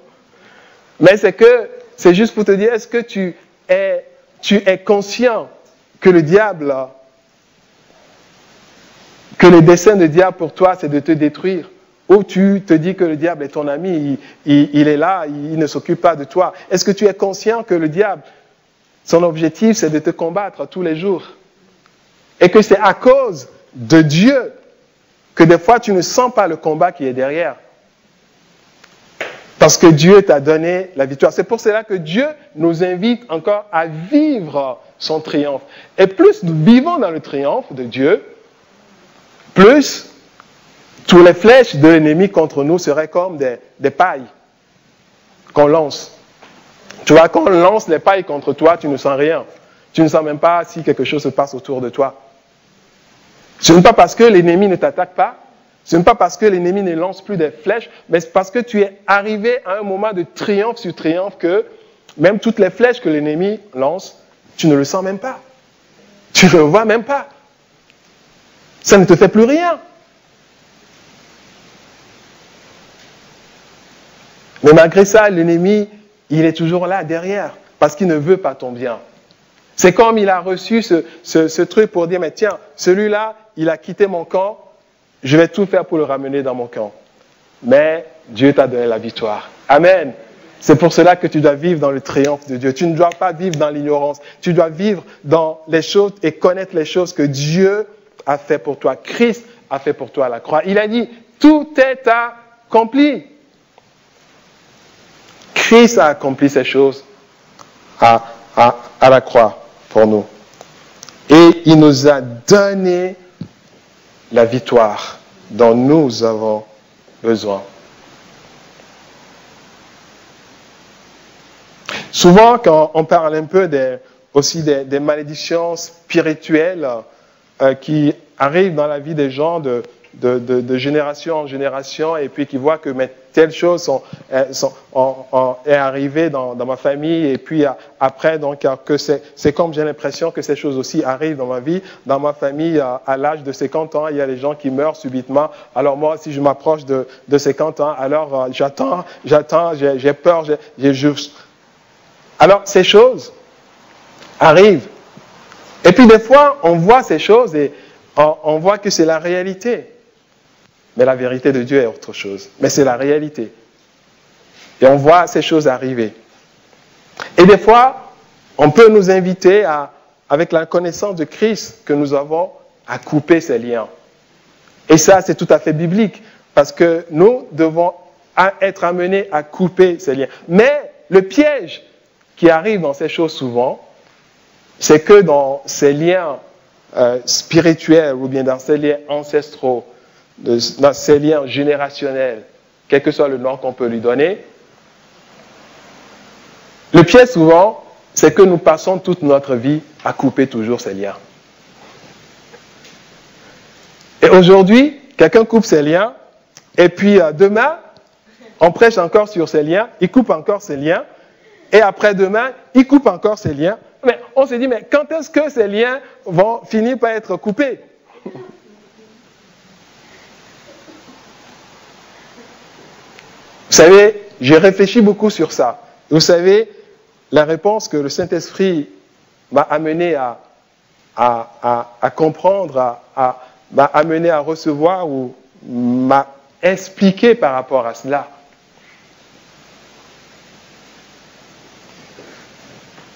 Mais c'est juste pour te dire, est-ce que tu es conscient que le diable, que le dessein du diable pour toi, c'est de te détruire? Ou tu te dis que le diable est ton ami, il est là, il ne s'occupe pas de toi. Est-ce que tu es conscient que le diable, son objectif, c'est de te combattre tous les jours? Et que c'est à cause de Dieu que des fois tu ne sens pas le combat qui est derrière. Parce que Dieu t'a donné la victoire. C'est pour cela que Dieu nous invite encore à vivre son triomphe. Et plus nous vivons dans le triomphe de Dieu, plus toutes les flèches de l'ennemi contre nous seraient comme des pailles qu'on lance. Tu vois, quand on lance les pailles contre toi, tu ne sens rien. Tu ne sens même pas si quelque chose se passe autour de toi. Ce n'est pas parce que l'ennemi ne t'attaque pas, ce n'est pas parce que l'ennemi ne lance plus des flèches, mais c'est parce que tu es arrivé à un moment de triomphe sur triomphe que même toutes les flèches que l'ennemi lance, tu ne le sens même pas. Tu ne le vois même pas. Ça ne te fait plus rien. Mais malgré ça, l'ennemi, il est toujours là derrière, parce qu'il ne veut pas ton bien. C'est comme il a reçu ce truc pour dire, mais tiens, celui-là, il a quitté mon camp, je vais tout faire pour le ramener dans mon camp. Mais Dieu t'a donné la victoire. Amen. C'est pour cela que tu dois vivre dans le triomphe de Dieu. Tu ne dois pas vivre dans l'ignorance. Tu dois vivre dans les choses et connaître les choses que Dieu a fait pour toi. Christ a fait pour toi à la croix. Il a dit, tout est accompli. Christ a accompli ces choses à la croix pour nous. Et il nous a donné la victoire dont nous avons besoin. Souvent, quand on parle un peu aussi des malédictions spirituelles qui arrivent dans la vie des gens de génération en génération, et puis qui voient que telle chose est arrivée dans ma famille, et puis après, donc, que c'est comme j'ai l'impression que ces choses aussi arrivent dans ma vie, dans ma famille, à l'âge de 50 ans, il y a des gens qui meurent subitement. Alors moi, si je m'approche de 50 ans, alors j'attends, j'ai peur, j'ai juste... Alors, ces choses arrivent. Et puis des fois, on voit ces choses et on voit que c'est la réalité. Mais la vérité de Dieu est autre chose. Mais c'est la réalité. Et on voit ces choses arriver. Et des fois, on peut nous inviter, avec la connaissance de Christ que nous avons, à couper ces liens. Et ça, c'est tout à fait biblique, parce que nous devons être amenés à couper ces liens. Mais le piège qui arrive dans ces choses souvent, c'est que dans ces liens spirituels ou bien dans ces liens ancestraux, dans ces liens générationnels, quel que soit le nom qu'on peut lui donner, le piège souvent, c'est que nous passons toute notre vie à couper toujours ces liens. Et aujourd'hui, quelqu'un coupe ces liens, et puis demain, on prêche encore sur ces liens, il coupe encore ces liens, et après-demain, il coupe encore ces liens. Mais on se dit, mais quand est-ce que ces liens vont finir par être coupés? Vous savez, j'ai réfléchi beaucoup sur ça. Vous savez, la réponse que le Saint-Esprit m'a amené à comprendre, m'a amené à recevoir ou m'a expliqué par rapport à cela,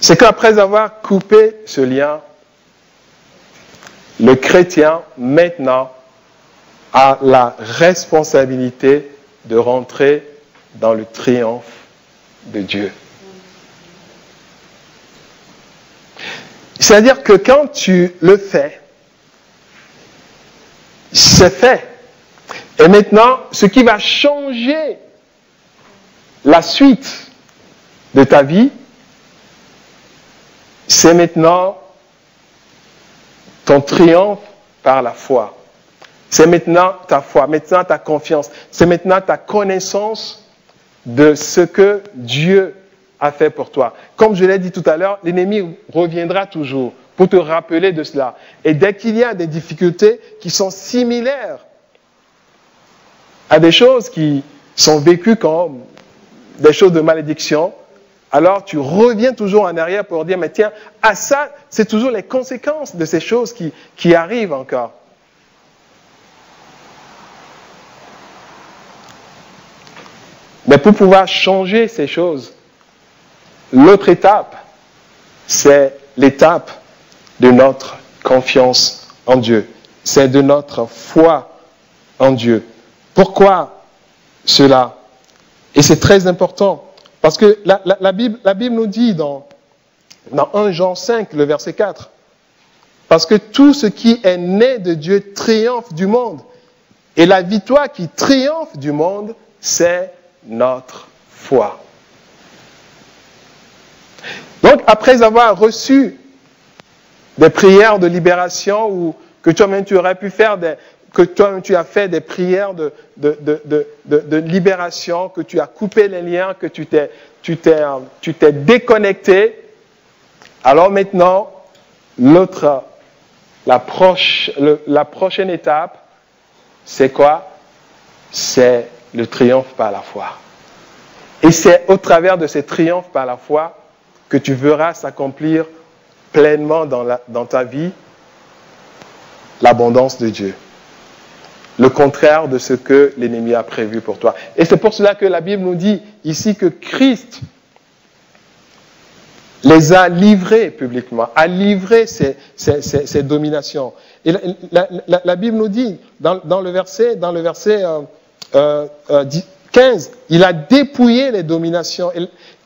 c'est qu'après avoir coupé ce lien, le chrétien maintenant a la responsabilité de rentrer dans le triomphe de Dieu. C'est-à-dire que quand tu le fais, c'est fait. Et maintenant, ce qui va changer la suite de ta vie, c'est maintenant ton triomphe par la foi. C'est maintenant ta foi, maintenant ta confiance. C'est maintenant ta connaissance de ce que Dieu a fait pour toi. Comme je l'ai dit tout à l'heure, l'ennemi reviendra toujours pour te rappeler de cela. Et dès qu'il y a des difficultés qui sont similaires à des choses qui sont vécues comme des choses de malédiction, alors tu reviens toujours en arrière pour dire, mais tiens, à ça, c'est toujours les conséquences de ces choses qui arrivent encore. Mais pour pouvoir changer ces choses, l'autre étape, c'est l'étape de notre confiance en Dieu. C'est de notre foi en Dieu. Pourquoi cela? Et c'est très important, parce que la Bible nous dit dans 1 Jean 5, le verset 4, parce que tout ce qui est né de Dieu triomphe du monde. Et la victoire qui triomphe du monde, c'est notre foi. Donc, après avoir reçu des prières de libération ou que toi-même tu aurais pu faire, que toi-même tu as fait des prières de libération, que tu as coupé les liens, que tu t'es déconnecté, alors maintenant, la prochaine étape, c'est quoi? C'est le triomphe par la foi. Et c'est au travers de ce triomphe par la foi que tu verras s'accomplir pleinement dans ta vie l'abondance de Dieu. Le contraire de ce que l'ennemi a prévu pour toi. Et c'est pour cela que la Bible nous dit ici que Christ les a livrés publiquement, a livré ses dominations. Et la Bible nous dit, dans le verset 15, il a dépouillé les dominations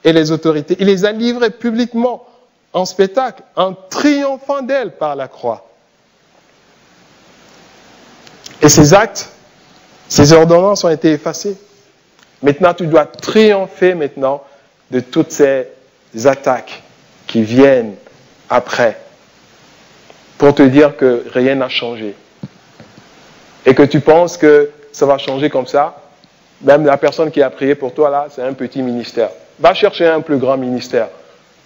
et les autorités. Il les a livrées publiquement en spectacle, en triomphant d'elles par la croix. Et ces actes, ces ordonnances ont été effacées. Maintenant, tu dois triompher maintenant de toutes ces attaques qui viennent après pour te dire que rien n'a changé. Et que tu penses que ça va changer comme ça. Même la personne qui a prié pour toi, là, c'est un petit ministère. Va chercher un plus grand ministère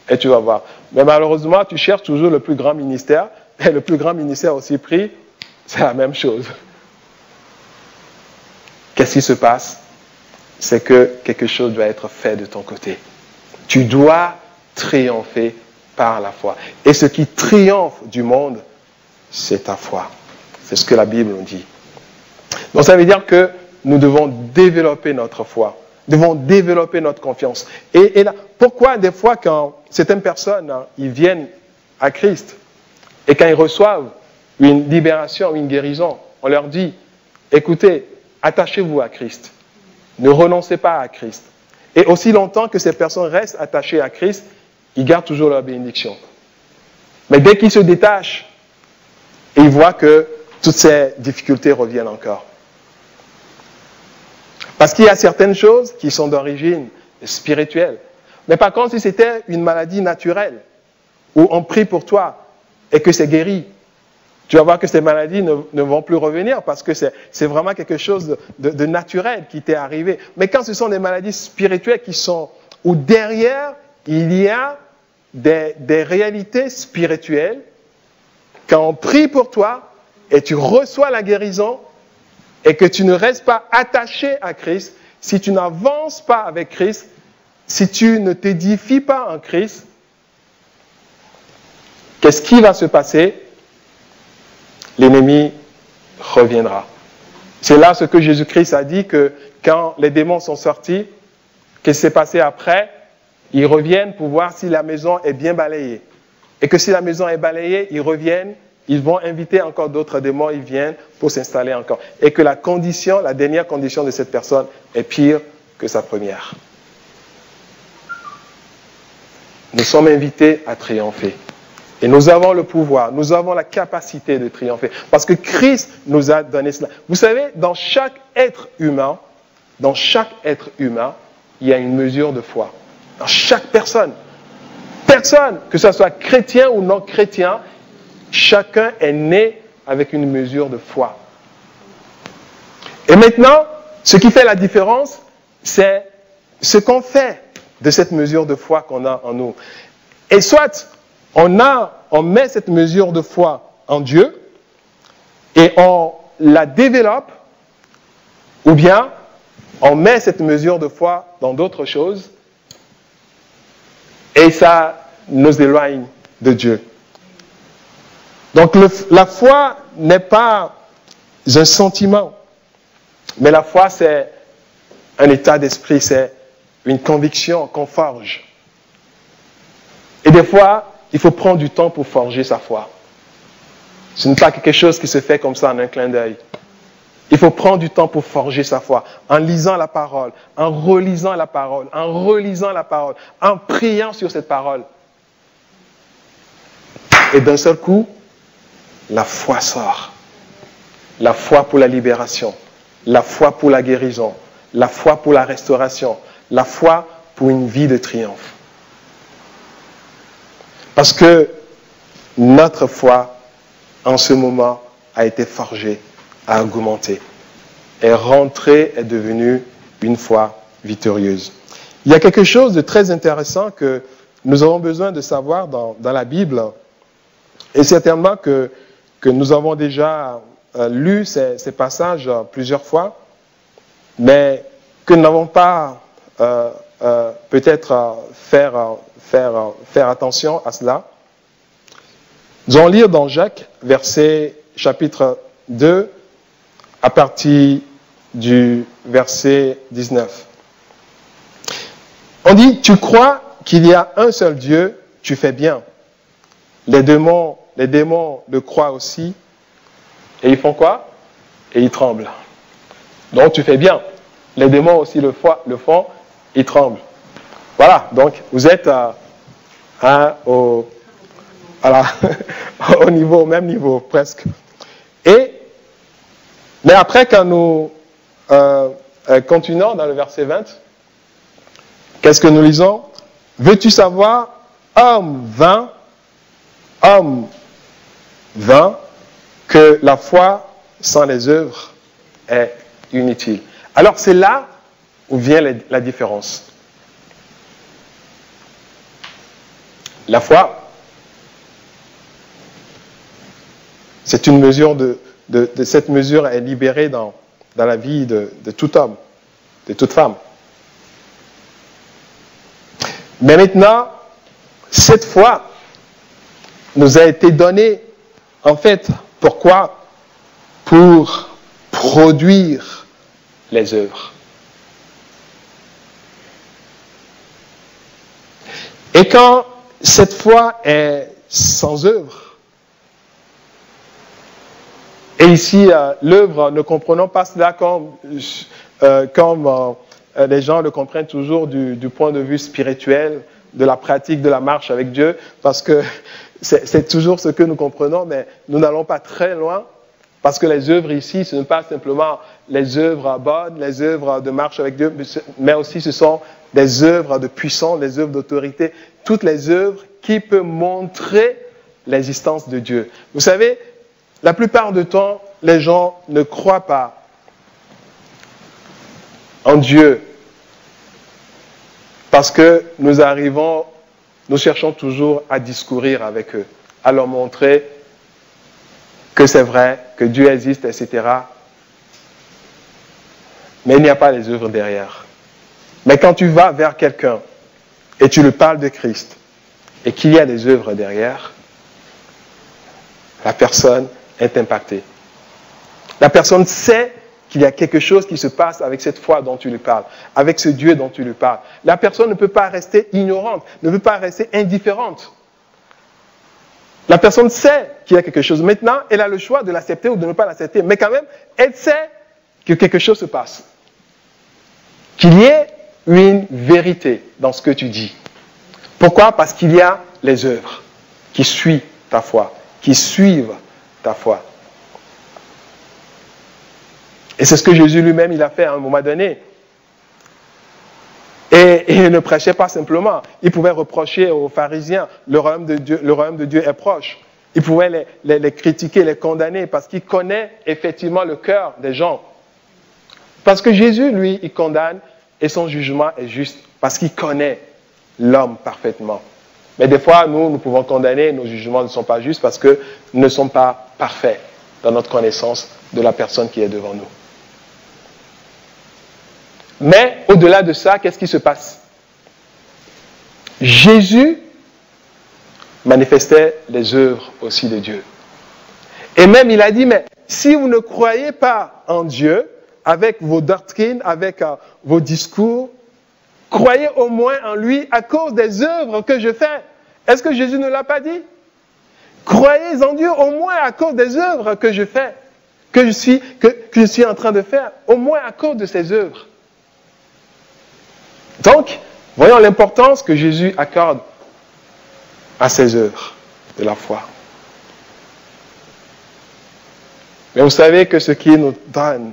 et tu vas voir. Mais malheureusement, tu cherches toujours le plus grand ministère et le plus grand ministère aussi prie, c'est la même chose. Qu'est-ce qui se passe? C'est que quelque chose doit être fait de ton côté. Tu dois triompher par la foi. Et ce qui triomphe du monde, c'est ta foi. C'est ce que la Bible nous dit. Donc ça veut dire que nous devons développer notre foi. devons développer notre confiance. Et là, pourquoi des fois quand certaines personnes, ils viennent à Christ et quand ils reçoivent une libération, une guérison, on leur dit, écoutez, attachez-vous à Christ. Ne renoncez pas à Christ. Et aussi longtemps que ces personnes restent attachées à Christ, ils gardent toujours leur bénédiction. Mais dès qu'ils se détachent, ils voient que toutes ces difficultés reviennent encore. Parce qu'il y a certaines choses qui sont d'origine spirituelle. Mais par contre, si c'était une maladie naturelle, où on prie pour toi et que c'est guéri, tu vas voir que ces maladies ne vont plus revenir parce que c'est vraiment quelque chose de naturel qui t'est arrivé. Mais quand ce sont des maladies spirituelles où derrière, il y a des réalités spirituelles, quand on prie pour toi et tu reçois la guérison, et que tu ne restes pas attaché à Christ, si tu n'avances pas avec Christ, si tu ne t'édifies pas en Christ, qu'est-ce qui va se passer? L'ennemi reviendra. C'est là ce que Jésus-Christ a dit, que quand les démons sont sortis, qu'est-ce qui s'est passé après? Ils reviennent pour voir si la maison est bien balayée. Et que si la maison est balayée, ils reviennent. Ils vont inviter encore d'autres démons, ils viennent pour s'installer encore. Et que la dernière condition de cette personne est pire que sa première. Nous sommes invités à triompher. Et nous avons le pouvoir, nous avons la capacité de triompher. Parce que Christ nous a donné cela. Vous savez, dans chaque être humain, il y a une mesure de foi. Dans chaque personne. Personne, que ce soit chrétien ou non chrétien, chacun est né avec une mesure de foi. Et maintenant, ce qui fait la différence, c'est ce qu'on fait de cette mesure de foi qu'on a en nous. Et soit on met cette mesure de foi en Dieu et on la développe, ou bien on met cette mesure de foi dans d'autres choses et ça nous éloigne de Dieu. Donc la foi n'est pas un sentiment, mais la foi c'est un état d'esprit, c'est une conviction qu'on forge. Et des fois, il faut prendre du temps pour forger sa foi. Ce n'est pas quelque chose qui se fait comme ça en un clin d'œil. Il faut prendre du temps pour forger sa foi, en lisant la parole, en relisant la parole, en priant sur cette parole. Et d'un seul coup, la foi sort. La foi pour la libération, la foi pour la guérison, la foi pour la restauration, la foi pour une vie de triomphe. Parce que notre foi, en ce moment, a été forgée, a augmenté. Et rentrée est devenue une foi victorieuse. Il y a quelque chose de très intéressant que nous avons besoin de savoir dans la Bible. Et certainement que nous avons déjà lu ces passages plusieurs fois, mais que nous n'avons pas peut-être faire attention à cela. Nous allons lire dans Jacques, chapitre 2, à partir du verset 19. On dit, tu crois qu'il y a un seul Dieu, tu fais bien. Les démons le croient aussi. Et ils font quoi? Et ils tremblent. Donc tu fais bien. Les démons aussi le font, ils tremblent. Voilà, donc vous êtes au même niveau presque. Mais après, quand nous continuons dans le verset 20, qu'est-ce que nous lisons? Veux-tu savoir, homme vain, que la foi sans les œuvres est inutile. Alors c'est là où vient la différence. La foi, c'est une mesure cette mesure est libérée dans la vie de tout homme, de toute femme. Mais maintenant, cette foi nous a été donnée, en fait, pourquoi? Pour produire les œuvres. Et quand cette foi est sans œuvre, et ici, l'œuvre, ne comprenons pas cela comme les gens le comprennent toujours du point de vue spirituel, de la pratique de la marche avec Dieu, parce que c'est toujours ce que nous comprenons, mais nous n'allons pas très loin, parce que les œuvres ici, ce n'est pas simplement les œuvres bonnes, les œuvres de marche avec Dieu, mais aussi ce sont des œuvres de puissance, des œuvres d'autorité, toutes les œuvres qui peuvent montrer l'existence de Dieu. Vous savez, la plupart du temps, les gens ne croient pas en Dieu parce que nous cherchons toujours à discourir avec eux, à leur montrer que c'est vrai, que Dieu existe, etc. Mais il n'y a pas les œuvres derrière. Mais quand tu vas vers quelqu'un et tu lui parles de Christ et qu'il y a des œuvres derrière, la personne est impactée. La personne sait qu'il y a quelque chose qui se passe avec cette foi dont tu lui parles, avec ce Dieu dont tu lui parles. La personne ne peut pas rester ignorante, ne peut pas rester indifférente. La personne sait qu'il y a quelque chose. Maintenant, elle a le choix de l'accepter ou de ne pas l'accepter. Mais quand même, elle sait que quelque chose se passe. Qu'il y ait une vérité dans ce que tu dis. Pourquoi? Parce qu'il y a les œuvres qui suivent ta foi, qui suivent ta foi. Et c'est ce que Jésus lui-même, il a fait à un moment donné. Et il ne prêchait pas simplement. Il pouvait reprocher aux pharisiens, le royaume de Dieu est proche. Il pouvait les critiquer, les condamner, parce qu'il connaît effectivement le cœur des gens. Parce que Jésus, lui, il condamne et son jugement est juste, parce qu'il connaît l'homme parfaitement. Mais des fois, nous pouvons condamner, nos jugements ne sont pas justes parce que nous ne sommes pas parfaits dans notre connaissance de la personne qui est devant nous. Mais au-delà de ça, qu'est-ce qui se passe? Jésus manifestait les œuvres aussi de Dieu. Et même il a dit, mais si vous ne croyez pas en Dieu, avec vos doctrines, avec vos discours, croyez au moins en lui à cause des œuvres que je fais. Est-ce que Jésus ne l'a pas dit? Croyez en Dieu au moins à cause des œuvres que je fais, que je suis en train de faire, au moins à cause de ces œuvres. Donc, voyons l'importance que Jésus accorde à ces œuvres de la foi. Mais vous savez que ce qui nous donne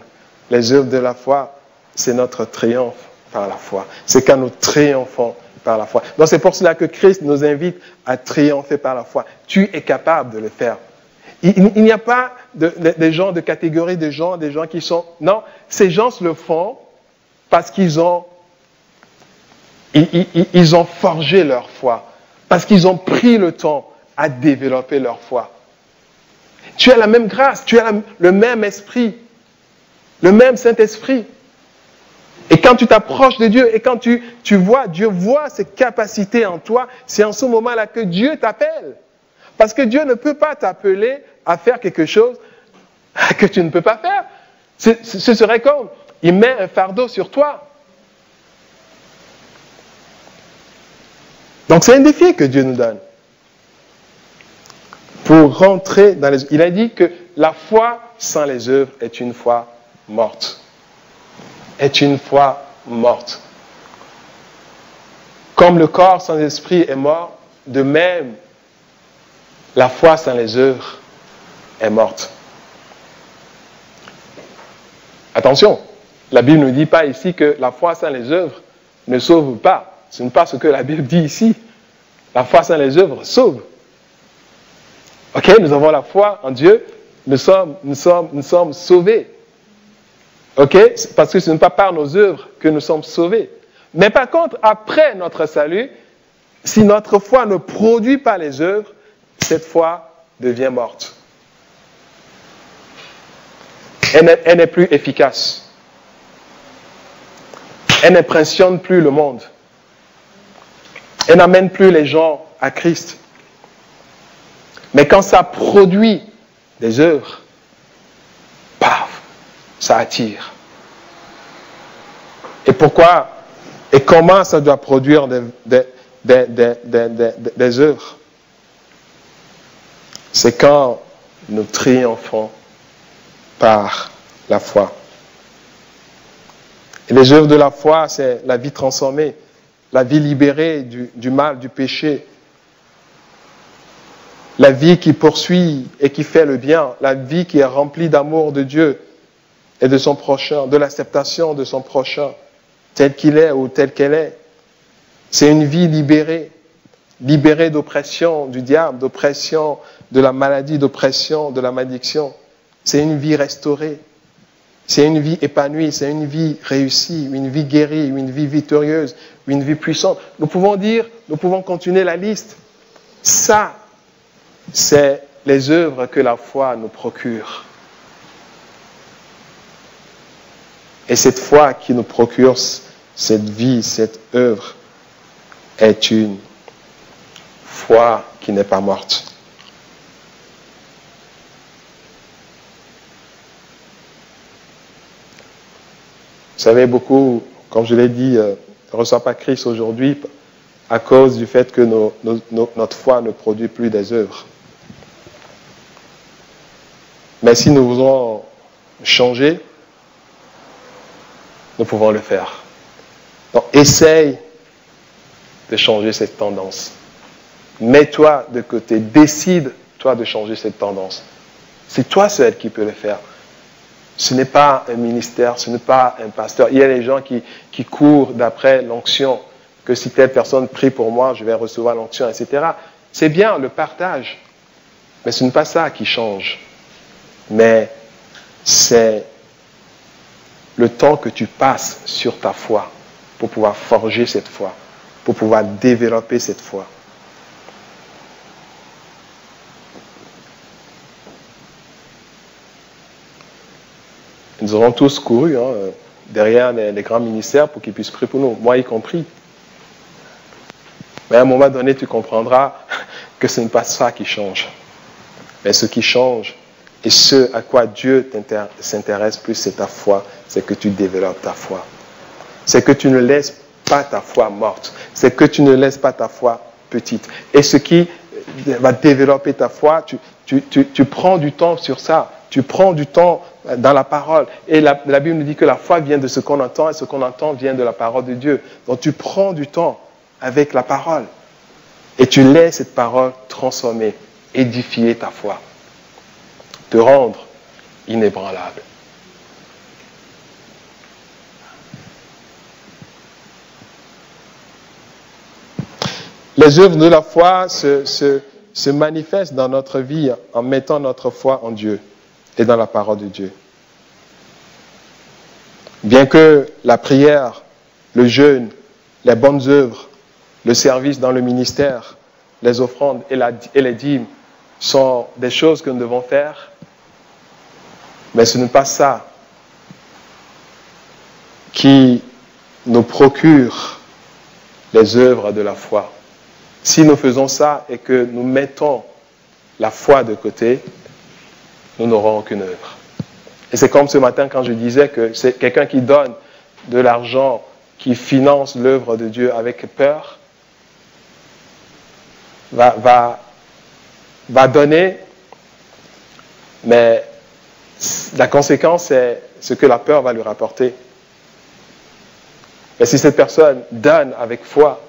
les œuvres de la foi, c'est notre triomphe par la foi. C'est quand nous triomphons par la foi. Donc c'est pour cela que Christ nous invite à triompher par la foi. Tu es capable de le faire. Il n'y a pas des gens de catégorie des gens qui sont... Non, ces gens le font parce qu'ils ont forgé leur foi, parce qu'ils ont pris le temps à développer leur foi. Tu as la même grâce, tu as le même esprit, le même Saint-Esprit. Et quand tu t'approches de Dieu et quand tu vois, Dieu voit ses capacités en toi, c'est en ce moment-là que Dieu t'appelle. Parce que Dieu ne peut pas t'appeler à faire quelque chose que tu ne peux pas faire. Ce serait comme, il met un fardeau sur toi. Donc c'est un défi que Dieu nous donne. Pour rentrer dans les... Il a dit que la foi sans les œuvres est une foi morte. Est une foi morte. Comme le corps sans esprit est mort, de même, la foi sans les œuvres est morte. Attention, la Bible ne dit pas ici que la foi sans les œuvres ne sauve pas. Ce n'est pas ce que la Bible dit ici. La foi sans les œuvres sauve. Ok, nous avons la foi en Dieu, nous sommes sauvés. Ok, parce que ce n'est pas par nos œuvres que nous sommes sauvés. Mais par contre, après notre salut, si notre foi ne produit pas les œuvres, cette foi devient morte. Elle n'est plus efficace. Elle n'impressionne plus le monde. Elle n'amène plus les gens à Christ. Mais quand ça produit des œuvres, paf, ça attire. Et pourquoi et comment ça doit produire des œuvres, c'est quand nous triomphons par la foi. Et les œuvres de la foi, c'est la vie transformée, la vie libérée du mal, du péché, la vie qui poursuit et qui fait le bien, la vie qui est remplie d'amour de Dieu et de son prochain, de l'acceptation de son prochain, tel qu'il est ou tel qu'elle est. C'est une vie libérée, libérée d'oppression du diable, d'oppression de la maladie, d'oppression de la malédiction. C'est une vie restaurée, c'est une vie épanouie, c'est une vie réussie, une vie guérie, une vie victorieuse, une vie puissante. Nous pouvons continuer la liste. Ça, c'est les œuvres que la foi nous procure. Et cette foi qui nous procure cette vie, cette œuvre, est une foi qui n'est pas morte. Vous savez, beaucoup, comme je l'ai dit, ne reçoivent pas Christ aujourd'hui à cause du fait que notre foi ne produit plus des œuvres. Mais si nous voulons changer, nous pouvons le faire. Donc, essaye de changer cette tendance. Mets-toi de côté. Décide-toi de changer cette tendance. C'est toi seul qui peux le faire. Ce n'est pas un ministère, ce n'est pas un pasteur. Il y a des gens qui courent d'après l'onction, que si telle personne prie pour moi, je vais recevoir l'onction, etc. C'est bien, le partage. Mais ce n'est pas ça qui change. Mais c'est le temps que tu passes sur ta foi pour pouvoir forger cette foi, pour pouvoir développer cette foi. Nous aurons tous couru derrière les grands ministères pour qu'ils puissent prier pour nous, moi y compris. Mais à un moment donné, tu comprendras que ce n'est pas ça qui change. Mais ce qui change, et ce à quoi Dieu s'intéresse plus, c'est ta foi, c'est que tu développes ta foi. C'est que tu ne laisses pas ta foi morte. C'est que tu ne laisses pas ta foi petite. Et ce qui va développer ta foi, tu prends du temps sur ça. Tu prends du temps dans la parole. Et la Bible nous dit que la foi vient de ce qu'on entend et ce qu'on entend vient de la parole de Dieu. Donc tu prends du temps avec la parole. Et tu laisses cette parole transformer, édifier ta foi. Te rendre inébranlable. Les œuvres de la foi se manifestent dans notre vie en mettant notre foi en Dieu et dans la parole de Dieu. Bien que la prière, le jeûne, les bonnes œuvres, le service dans le ministère, les offrandes et les dîmes sont des choses que nous devons faire, mais ce n'est pas ça qui nous procure les œuvres de la foi. Si nous faisons ça et que nous mettons la foi de côté, nous n'aurons aucune œuvre. Et c'est comme ce matin quand je disais que c'est quelqu'un qui donne de l'argent, qui finance l'œuvre de Dieu avec peur, va donner, mais la conséquence, c'est ce que la peur va lui rapporter. Mais si cette personne donne avec foi,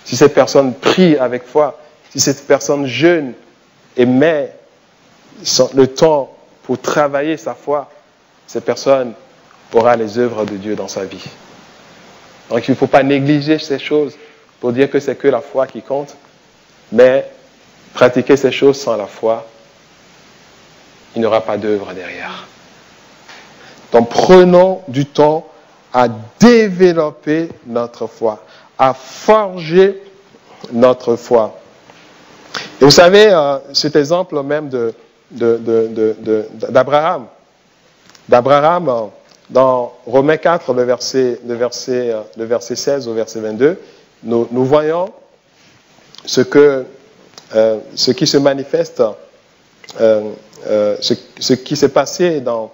si cette personne prie avec foi, si cette personne jeûne et met le temps pour travailler sa foi, cette personne aura les œuvres de Dieu dans sa vie. Donc il ne faut pas négliger ces choses pour dire que c'est que la foi qui compte, mais pratiquer ces choses sans la foi, il n'y aura pas d'œuvre derrière. Donc prenons du temps à développer notre foi, à forger notre foi. Et vous savez, cet exemple même d'Abraham. D'Abraham, dans Romains 4, le verset 16 au verset 22, nous voyons ce qui se manifeste, ce qui s'est passé dans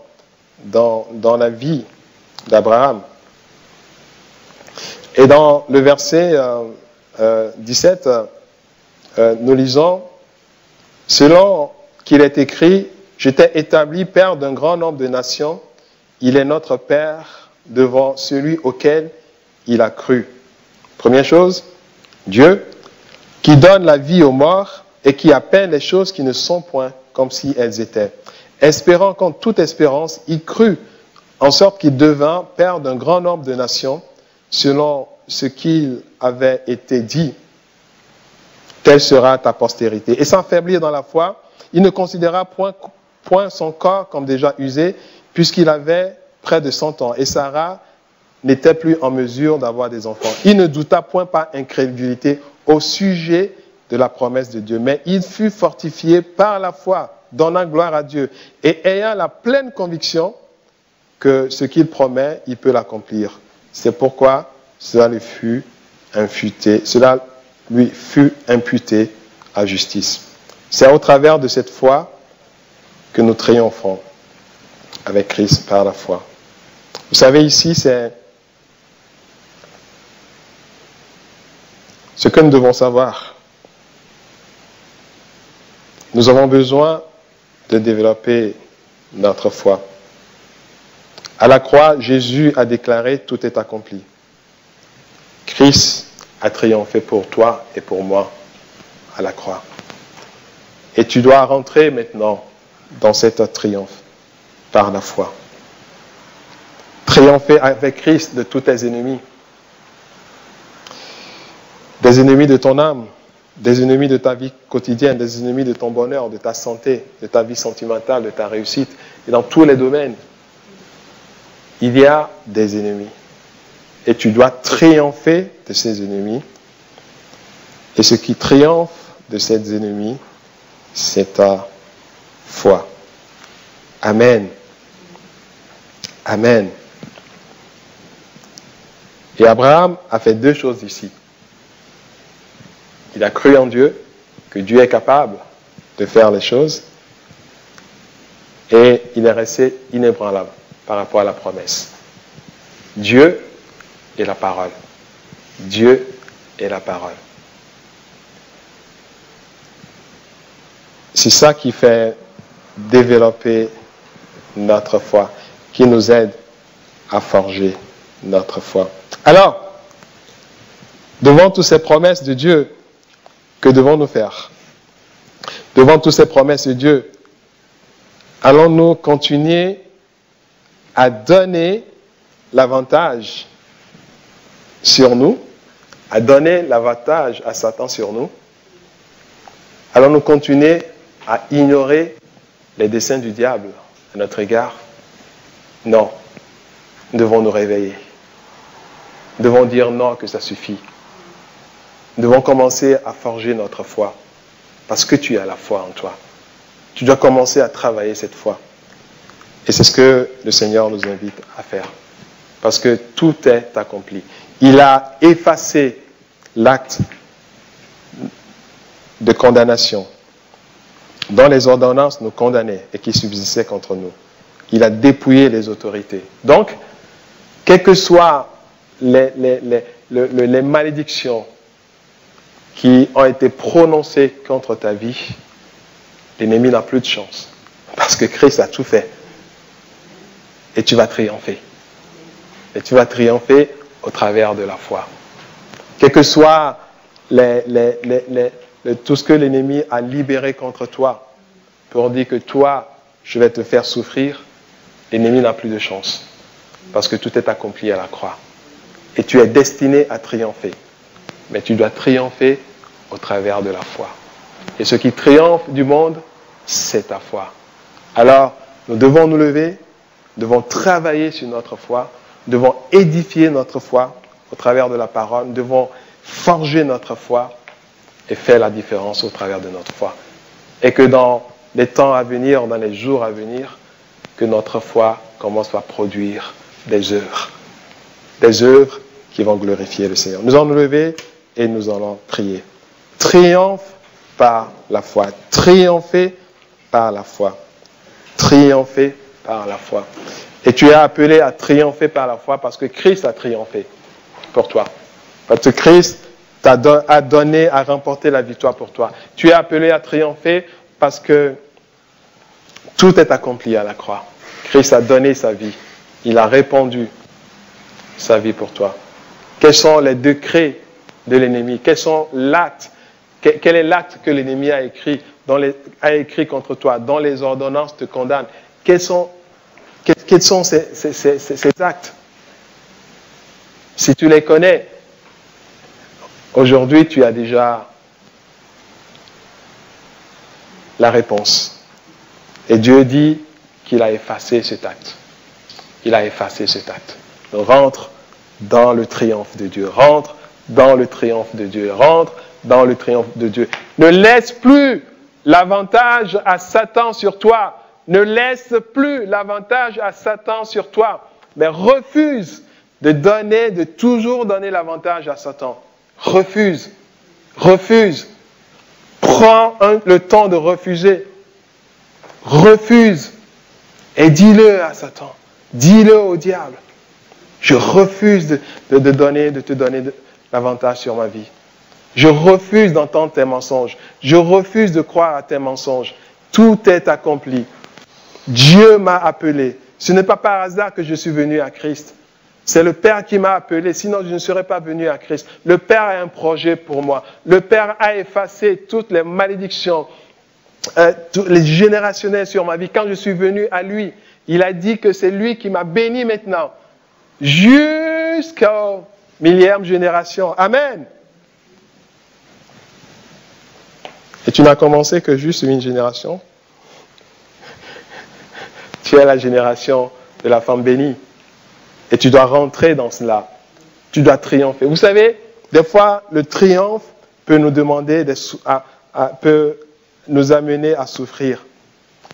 la vie d'Abraham. Et dans le verset 17, nous lisons, selon qu'il est écrit, je t'ai établi père d'un grand nombre de nations, il est notre père devant celui auquel il a cru. Première chose, Dieu qui donne la vie aux morts et qui appelle les choses qui ne sont point comme si elles étaient. Espérant contre toute espérance, il crut en sorte qu'il devint père d'un grand nombre de nations, selon ce qu'il avait été dit, telle sera ta postérité. Et sans faiblir dans la foi, il ne considéra point son corps comme déjà usé, puisqu'il avait près de 100 ans. Et Sarah n'était plus en mesure d'avoir des enfants. Il ne douta point par incrédulité au sujet de la promesse de Dieu, mais il fut fortifié par la foi, donnant gloire à Dieu, et ayant la pleine conviction que ce qu'il promet, il peut l'accomplir. C'est pourquoi cela lui fut imputé à justice. C'est au travers de cette foi que nous triomphons avec Christ par la foi. Vous savez, ici, c'est ce que nous devons savoir. Nous avons besoin de développer notre foi. À la croix, Jésus a déclaré « Tout est accompli ». Christ a triomphé pour toi et pour moi à la croix. Et tu dois rentrer maintenant dans cet triomphe par la foi. Triompher avec Christ de tous tes ennemis. Des ennemis de ton âme, des ennemis de ta vie quotidienne, des ennemis de ton bonheur, de ta santé, de ta vie sentimentale, de ta réussite. Et dans tous les domaines, il y a des ennemis. Et tu dois triompher de ces ennemis. Et ce qui triomphe de ces ennemis, c'est ta foi. Amen. Amen. Et Abraham a fait deux choses ici. Il a cru en Dieu, que Dieu est capable de faire les choses, et il est resté inébranlable par rapport à la promesse. Dieu est la parole. Dieu est la parole. C'est ça qui fait développer notre foi, qui nous aide à forger notre foi. Alors, devant toutes ces promesses de Dieu, que devons-nous faire? Devant toutes ces promesses de Dieu, allons-nous continuer à donner l'avantage sur nous, à donner l'avantage à Satan sur nous? Allons-nous continuer à ignorer les desseins du diable à notre égard? Non. Nous devons nous réveiller. Nous devons dire non, que ça suffit. Nous devons commencer à forger notre foi. Parce que tu as la foi en toi. Tu dois commencer à travailler cette foi. Et c'est ce que le Seigneur nous invite à faire. Parce que tout est accompli. Il a effacé l'acte de condamnation dont les ordonnances nous condamnaient et qui subsistaient contre nous. Il a dépouillé les autorités. Donc, quelles que soient les malédictions qui ont été prononcées contre ta vie, l'ennemi n'a plus de chance. Parce que Christ a tout fait. Et tu vas triompher. Et tu vas triompher au travers de la foi. Quel que soit tout ce que l'ennemi a libéré contre toi, pour dire que toi, je vais te faire souffrir, l'ennemi n'a plus de chance. Parce que tout est accompli à la croix. Et tu es destiné à triompher. Mais tu dois triompher au travers de la foi. Et ce qui triomphe du monde, c'est ta foi. Alors, nous devons nous lever, nous devons travailler sur notre foi, nous devons édifier notre foi au travers de la parole, nous devons forger notre foi et faire la différence au travers de notre foi. Et que dans les temps à venir, dans les jours à venir, que notre foi commence à produire des œuvres qui vont glorifier le Seigneur. Nous allons nous lever et nous allons prier. Triomphe par la foi. Triompher par la foi. Triompher par la foi. Et tu es appelé à triompher par la foi parce que Christ a triomphé pour toi. Parce que Christ a donné à remporter la victoire pour toi. Tu es appelé à triompher parce que tout est accompli à la croix. Christ a donné sa vie. Il a répandu sa vie pour toi. Quels sont les décrets de l'ennemi? Quels sont l'acte? Quel est l'acte que l'ennemi a écrit contre toi, dont les ordonnances te condamnent? Quels sont ces actes? Si tu les connais, aujourd'hui tu as déjà la réponse. Et Dieu dit qu'il a effacé cet acte. Il a effacé cet acte. Donc, rentre dans le triomphe de Dieu. Rentre dans le triomphe de Dieu. Rentre dans le triomphe de Dieu. Ne laisse plus l'avantage à Satan sur toi. Ne laisse plus l'avantage à Satan sur toi. Mais refuse de toujours donner l'avantage à Satan. Refuse. Refuse. Prends le temps de refuser. Refuse. Et dis-le à Satan. Dis-le au diable. Je refuse de te donner l'avantage sur ma vie. Je refuse d'entendre tes mensonges. Je refuse de croire à tes mensonges. Tout est accompli. Dieu m'a appelé. Ce n'est pas par hasard que je suis venu à Christ. C'est le Père qui m'a appelé, sinon je ne serais pas venu à Christ. Le Père a un projet pour moi. Le Père a effacé toutes les malédictions, les générationnelles sur ma vie. Quand je suis venu à lui, il a dit que c'est lui qui m'a béni maintenant, jusqu'à millième génération. Amen. Et tu n'as commencé que juste une génération. Tu es la génération de la femme bénie. Et tu dois rentrer dans cela. Tu dois triompher. Vous savez, des fois, le triomphe peut nous demander, peut nous amener à souffrir.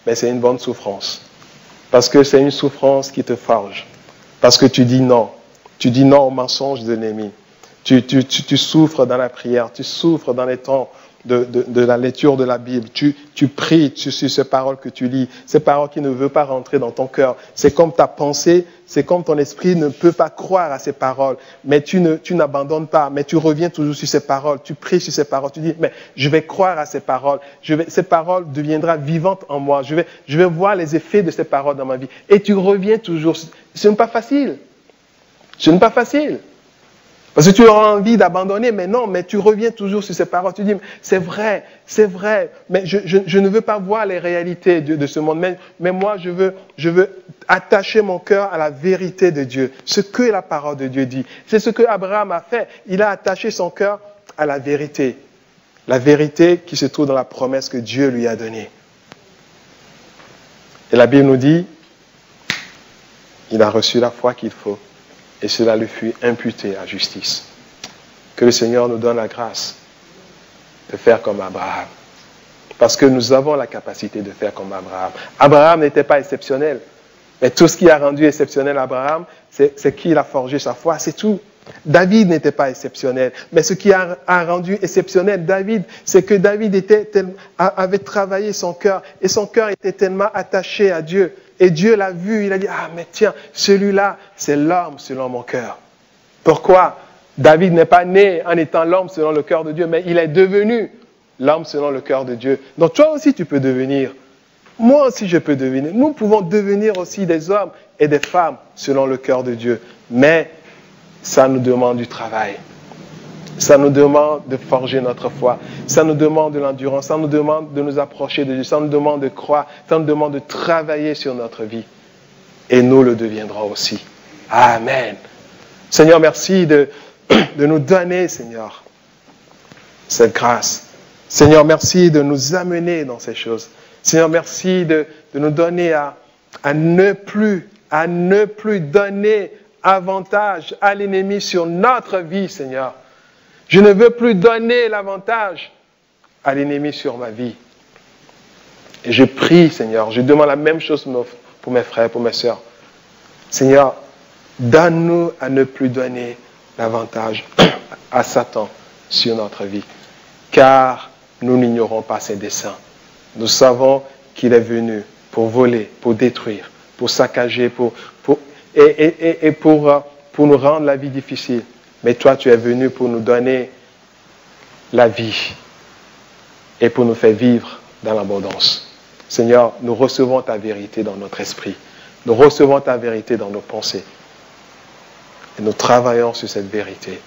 Mais c'est une bonne souffrance. Parce que c'est une souffrance qui te forge. Parce que tu dis non. Tu dis non au mensonge de l'ennemi. Tu souffres dans la prière. Tu souffres dans les temps de la lecture de la Bible. Tu pries sur ces paroles que tu lis. Ces paroles qui ne veulent pas rentrer dans ton cœur. C'est comme ta pensée. C'est comme ton esprit ne peut pas croire à ces paroles. Mais tu n'abandonnes pas. Mais tu reviens toujours sur ces paroles. Tu pries sur ces paroles. Tu dis, mais je vais croire à ces paroles. Ces paroles deviendront vivantes en moi. Je vais voir les effets de ces paroles dans ma vie. Et tu reviens toujours. Ce n'est pas facile. Ce n'est pas facile. Parce que tu auras envie d'abandonner, mais non, mais tu reviens toujours sur ces paroles. Tu dis, c'est vrai, mais je ne veux pas voir les réalités de ce monde. Mais moi, je veux attacher mon cœur à la vérité de Dieu, ce que la parole de Dieu dit. C'est ce que Abraham a fait. Il a attaché son cœur à la vérité qui se trouve dans la promesse que Dieu lui a donnée. Et la Bible nous dit, il a reçu la foi qu'il faut. Et cela lui fut imputé à justice. Que le Seigneur nous donne la grâce de faire comme Abraham. Parce que nous avons la capacité de faire comme Abraham. Abraham n'était pas exceptionnel. Mais tout ce qui a rendu exceptionnel Abraham, c'est qu'il a forgé sa foi, c'est tout. David n'était pas exceptionnel. Mais ce qui a rendu exceptionnel David, c'est que David avait travaillé son cœur. Et son cœur était tellement attaché à Dieu. Et Dieu l'a vu, il a dit, ah mais tiens, celui-là, c'est l'homme selon mon cœur. Pourquoi? David n'est pas né en étant l'homme selon le cœur de Dieu, mais il est devenu l'homme selon le cœur de Dieu. Donc toi aussi tu peux devenir. Moi aussi je peux devenir. Nous pouvons devenir aussi des hommes et des femmes selon le cœur de Dieu. Mais ça nous demande du travail. Ça nous demande de forger notre foi. Ça nous demande de l'endurance. Ça nous demande de nous approcher de Dieu. Ça nous demande de croire. Ça nous demande de travailler sur notre vie. Et nous le deviendrons aussi. Amen. Seigneur, merci de nous donner, Seigneur, cette grâce. Seigneur, merci de nous amener dans ces choses. Seigneur, merci de nous donner à ne plus donner avantage à l'ennemi sur notre vie, Seigneur. Je ne veux plus donner l'avantage à l'ennemi sur ma vie. Et je prie, Seigneur, je demande la même chose pour mes frères, pour mes sœurs. Seigneur, donne-nous à ne plus donner l'avantage à Satan sur notre vie. Car nous n'ignorons pas ses desseins. Nous savons qu'il est venu pour voler, pour détruire, pour saccager, pour nous rendre la vie difficile. Mais toi, tu es venu pour nous donner la vie et pour nous faire vivre dans l'abondance. Seigneur, nous recevons ta vérité dans notre esprit. Nous recevons ta vérité dans nos pensées. Et nous travaillons sur cette vérité.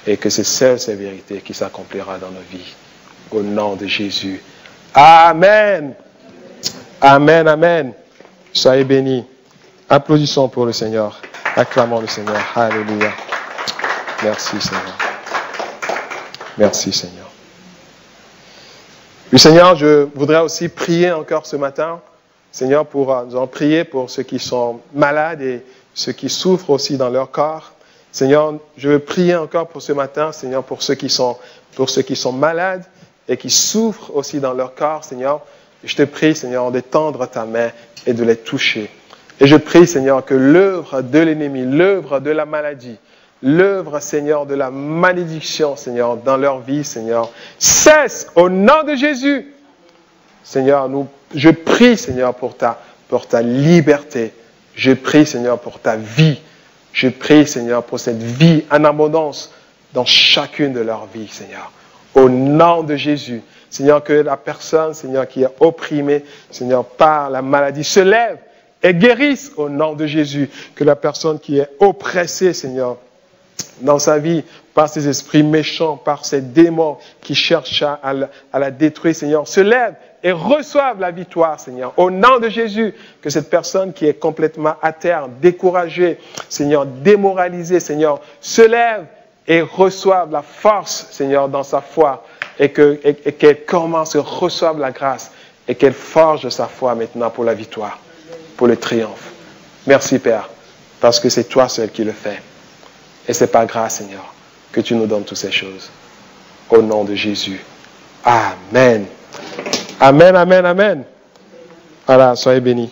Et que c'est seule cette vérité qui s'accomplira dans nos vies. Au nom de Jésus. Amen. Amen, amen. Soyez bénis. Applaudissons pour le Seigneur. Acclamons le Seigneur. Alléluia. Merci Seigneur. Merci Seigneur. Oui Seigneur, je voudrais aussi prier encore ce matin. Seigneur, nous allons prier pour ceux qui sont malades et ceux qui souffrent aussi dans leur corps. Seigneur, je veux prier encore pour ce matin, Seigneur, pour ceux qui sont malades et qui souffrent aussi dans leur corps, Seigneur. Je te prie, Seigneur, d'étendre ta main et de les toucher. Et je prie, Seigneur, que l'œuvre de l'ennemi, l'œuvre de la maladie, l'œuvre, Seigneur, de la malédiction, Seigneur, dans leur vie, Seigneur, cesse au nom de Jésus. Seigneur, je prie, Seigneur, pour ta liberté. Je prie, Seigneur, pour ta vie. Je prie, Seigneur, pour cette vie en abondance dans chacune de leurs vies, Seigneur. Au nom de Jésus. Seigneur, que la personne, Seigneur, qui est opprimée, Seigneur, par la maladie, se lève et guérisse au nom de Jésus. Que la personne qui est oppressée, Seigneur, dans sa vie, par ces esprits méchants, par ces démons qui cherchent à la détruire, Seigneur, se lève et reçoivent la victoire, Seigneur. Au nom de Jésus, que cette personne qui est complètement à terre, découragée, Seigneur, démoralisée, Seigneur, se lève et reçoive la force, Seigneur, dans sa foi et qu'elle commence à recevoir la grâce et qu'elle forge sa foi maintenant pour la victoire, pour le triomphe. Merci, Père, parce que c'est toi seul qui le fais. Et c'est par grâce, Seigneur, que tu nous donnes toutes ces choses. Au nom de Jésus. Amen. Amen, amen, amen. Voilà, soyez bénis.